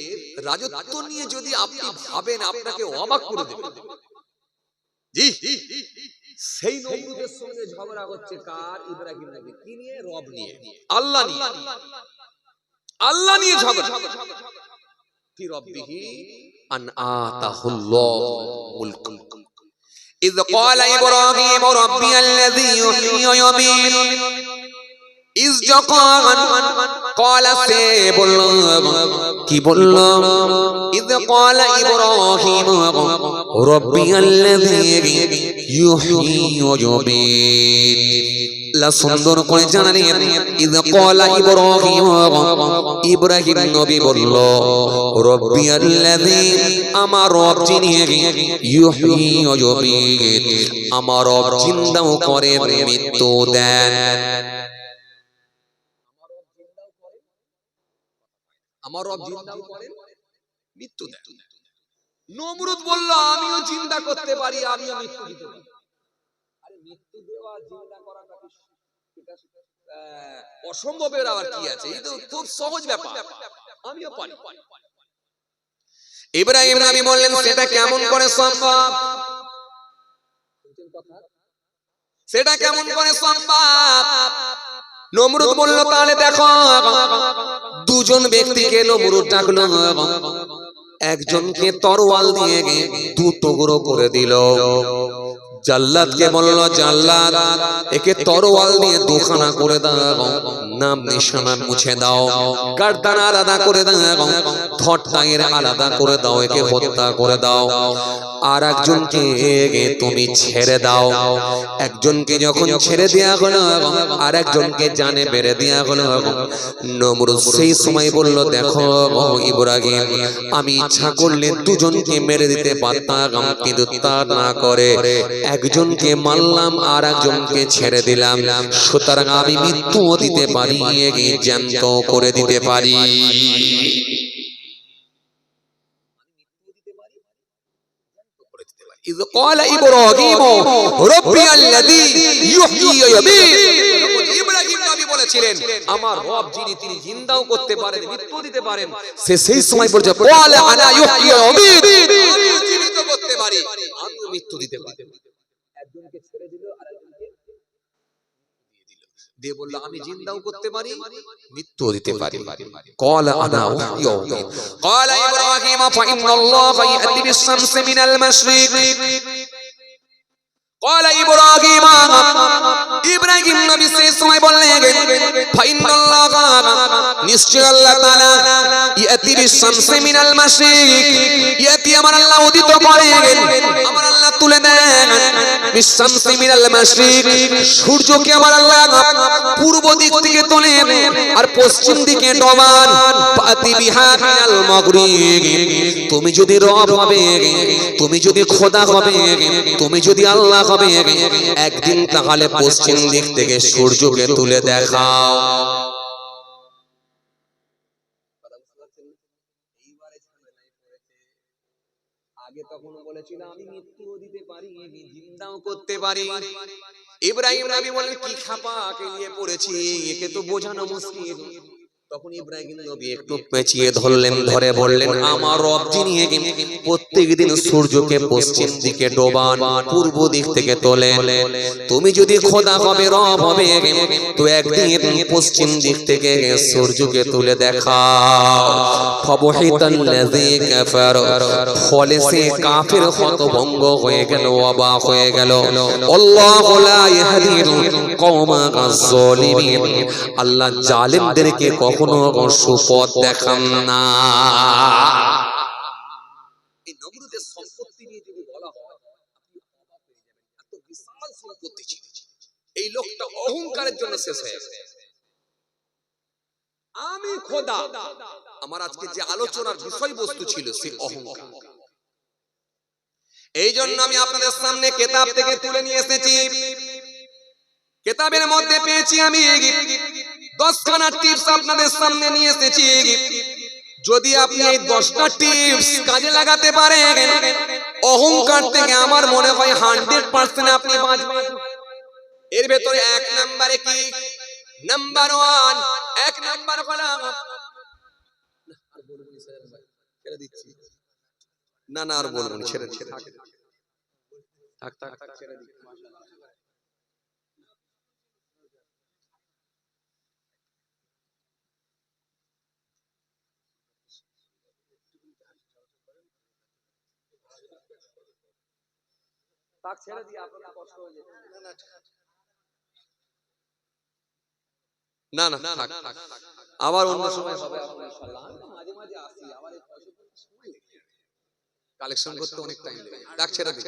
রাজত্ব নিয়ে যদি আপনি ভাবেন, আপনাকে অবাক করে দেবে। জি, সেই নমরুদের সঙ্গে ঝগড়া হচ্ছে কার? ইব্রাহিম নবী। কি নিয়ে? রব নিয়ে, আল্লাহ নিয়ে। আল্লাহ নিয়ে ঝগড়া। কি রব্বিহি আন আতাহুল্লাহু মুলকুল। ইয ক্বালা ইব্রাহিম রাব্বিয়াল্লাযী ইউহয়ী ওয়া ইউমীত। ইয যখন ক্বালা, সে বলল, কি বলল? ইয ক্বালা ইব্রাহিম রাব্বিয়াল্লাযী ইউহয়ী ওয়া ইউমীত। লা সুন্দর করে জানালেন, ইয ক্বালা ইব্রাহিম, ইব্রাহিম নবী বলল, রাব্বিয়াল্লাযী, আমার রব যিনি ইউহয়ী ওয়া ইউমীত, আমার রব জিন্দাও করেন, মৃত্যু দেন। আমার রব জিন্দাও করেন, মৃত্যু দেন। নমরুদ বলল, আমিও জিন্দা করতে পারি, আমিও মৃত্যু দিতে পারি। আরে মৃত্যু দেওয়া, জিন্দা করাটা অসম্ভবের আবার কি আছে? এই তো খুব সহজ ব্যাপার, আমিও পারি। ইব্রাহিম নবী বললেন, সেটা কেমন করে সম্ভব? সেটা কেমন করে সম্ভব? নমরুদ বলল, তাহলে দেখো, দুজন ব্যক্তিকে নমরুদ ডাকলো। একজনকে তরোয়াল দিয়ে 2 টুকরো করে দিল। জাল্লাদকে বলল, জাল্লাদ, একে তরোয়াল দিয়ে 2 খানা করে দাও, নাম নিশানা মুছে দাও, গর্দান আলাদা করে দাও, ঠোঁটটাকে আলাদা করে দাও, একে হত্যা করে দাও। আর একজনকে তুমি ছেড়ে দাও। একজনকে যখন ছেড়ে দেয়া হলো, আর একজনকে জানে বেড়ে দেয়া হলো। নমরুদ সেই সময় বলল, দেখো ইব্রাহিম, আমি ইচ্ছা করলে দুজনকে মেরে দিতে পারতাম, কিন্তু তা না করে একজনকে মারলাম, আর একজনকে ছেড়ে দিলাম। সুতরাং আমি মৃত্যুও দিতে পারি, জ্যান্ত করে দিতে পারি। إذ قال إبراهيم ربي الذي يحيي ويميت। ইব্রাহিম নবী বলেছিলেন, আমার রব যিনি, তিনি জিন্দাও করতে পারেন, মৃত্যু দিতে পারেন। সে সেই সময় বলছে, قال انا يحيي ويميت, আমি জীবিত করতে পারি, আমিও মৃত্যু দিতে পারি। একজনকে ছেড়ে দিল, আর একজনকে দিয়ে বলল, আমি জিন্দাও করতে পারি, মৃত্যু দিতে পারি। قال انا احيي واميت। قال ابراهيم فان الله ياتي بالشمس من المشرق। قال ابراهيم، ইব্রাহিম নবী সেই সময় বললেন, فان الله, নিশ্চয় আল্লাহ তাআলা, ইয়াতি বিশ-শামস মিনাল মাশরিক, ইয়াতি আমার আল্লাহ উদিত করেন, আমার আল্লাহ তুলে দেন, বিশ-শামস মিনাল মাশরিক, সূর্যকে আমার আল্লাহ পূর্ব দিক থেকে তোলেন আর পশ্চিম দিকে ডোবান। ফাতি বিহা মিনাল মাগরিব, তুমি যদি রব হবে, তুমি যদি খোদা হবে, তুমি যদি আল্লাহ হবে, একদিন তাহলে পশ্চিম দিক থেকে সূর্যকে তুলে দেখাও। আগে তখন বলেছিল, আমি মৃত্যুও দিতে পারি, আমি জিন্দাও করতে পারি। ইব্রাহিম নবী বলেন, কি খাপাকে নিয়ে পড়েছি, একে তো বোঝানো মুশকিল। তখন ইব্রাহিম নবী একটু পেঁচিয়ে ধরলেন, ধরে বললেন, আমার রব যিনি প্রত্যেকদিন সূর্যকে পশ্চিম দিকে ডোবান, পূর্ব দিক থেকে তোলেন, তুমি যদি খোদা হবে, রব হবে, তো একদিন পশ্চিম দিক থেকে সূর্যকে তুলে দেখাও। ফাবহিতাল্লাযী কাফার, ফলে সে কাফির হতভম্ব হয়ে গেল, অবাক হয়ে গেল। আল্লাহু লা ইয়াহদিল কওমা আয-যালিমিন, আল্লাহ জালিমদেরকে কখনো সুপথ দেখান না। এই নমরুদের সম্পত্তি নিয়ে যদি বলা হয়, এত বিশাল সম্পত্তি ছিল, এই লোকটা অহংকারের জন্য শেষ হয়ে গেছে। আমি খোদা, আমার আজকে যে আলোচনার বিষয়বস্তু ছিল সে অহংকার। এই জন্য আমি আপনাদের সামনে কিতাব থেকে তুলে নিয়ে এসেছি। কিতাবের মধ্যে পেয়েছি আমি 10খানা টিপস আপনাদের সামনে নিয়ে এসেছি। যদি আপনি এই 10টা টিপস কাজে লাগাতে পারেন, অহংকার থেকে আমার মনে হয় 100% আপনি বাঁচবেন। এর ভেতরে 1 নম্বরে কি? নাম্বার 1, 1 নাম্বার হলো, ছেড়ে দিচ্ছি, না আর বলবো না, ছেড়ে থাক ছেড়ে দিচ্ছি। ছেড়ে দিয়ে আপনাদের কষ্ট হয়ে যেত। না থাক, আবার অন্য সময় হবে ইনশাআল্লাহ। মাঝে মাঝে আসি, আবার এই পয়সা সময় লেগে যায়, কালেকশন করতে অনেক টাইম লাগে। ডাক ছেড়ে দিই।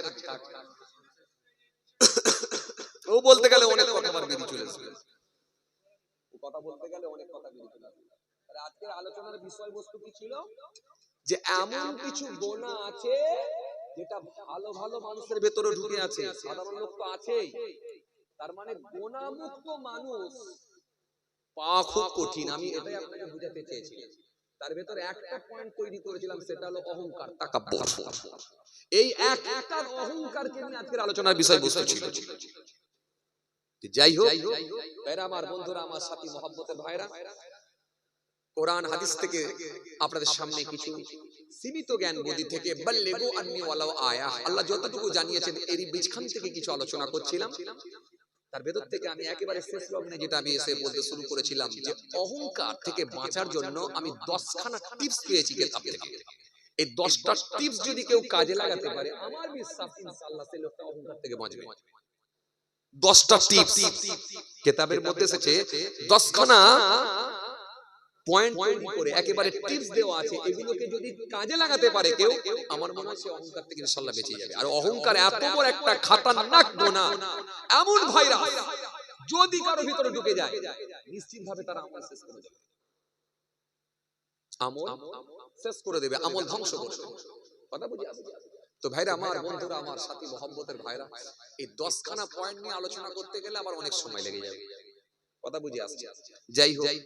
ও বলতে গেলে অনেক কথা আবার বেরিয়ে চলে আসবে, কথা বলতে গেলে অনেক কথা বেরিয়ে চলে আসবে। তাহলে আজকের আলোচনার বিষয়বস্তু কি ছিল? যে এমন কিছু গোনা আছে যেটা ভালো ভালো মানুষের ভেতরে ঢুকে আছে, সাধারণ লোক তো আছেই। তার মানে গোনামুক্ত মানুষ পাওয়া খুব কঠিন। আমি এটাই আপনাকে বুঝাতে চেয়েছি। তার ভেতরে একটা পয়েন্ট তৈরি করেছিলাম, সেটা হলো অহংকার, তাকাব্বুর। এই একটা অহংকারকে নিয়ে আজকের আলোচনার বিষয়বস্তু ছিল। যাই হোক ভাইরা আমার, বন্ধুরা আমার, সাথী মহব্বতের ভাইরা, কোরআন হাদিস থেকে আপনাদের সামনে কিছু সীমিত জ্ঞান বুদ্ধি থেকে বাল্লিগু আন্নী ওয়ালাউ আয়া, আল্লাহ যতটুকু জানিয়েছেন এরই বীজখান থেকে কিছু আলোচনা করছিলাম। তার ভেতর থেকে আমি একেবারে শেষ লগ্নে যেটা আমি এসে বলতে শুরু করেছিলাম, যে অহংকার থেকে বাঁচার জন্য আমি 10খানা টিপস পেয়েছি কিতাব থেকে। এই 10টা টিপস যদি কেউ কাজে লাগাতে পারে, আমার বিশ্বাস ইনশাআল্লাহ সেই লোকটা অহংকার থেকে বাঁচবে। 10টা টিপস কিতাবের মধ্যে এসেছে, 10খানা পয়েন্ট তৈরি করে একেবারে টিপস দেওয়া আছে। এগুলোকে যদি কাজে লাগাতে পারে কেউ, আমার মনে হয় সে অহংকার থেকে ইনশাআল্লাহ বেঁচে যাবে। আর অহংকার এত বড় একটা খতরনাক গুনাহ, এমন ভাইরাস যদি কারো ভিতরে ঢুকে যায়, নিশ্চিতভাবে তার আমল শেষ করে দেবে, আমল শেষ করে দেবে, আমল ধ্বংস করে দেবে। কথা বুঝি আসছে? তো ভাইরা আমার, বন্ধুরা আমার, সাথী মহব্বতের ভাইরা, এই 10খানা পয়েন্ট নিয়ে আলোচনা করতে গেলে আবার অনেক সময় লেগে যাবে। কথা বুঝি আসছে? যাই হোক,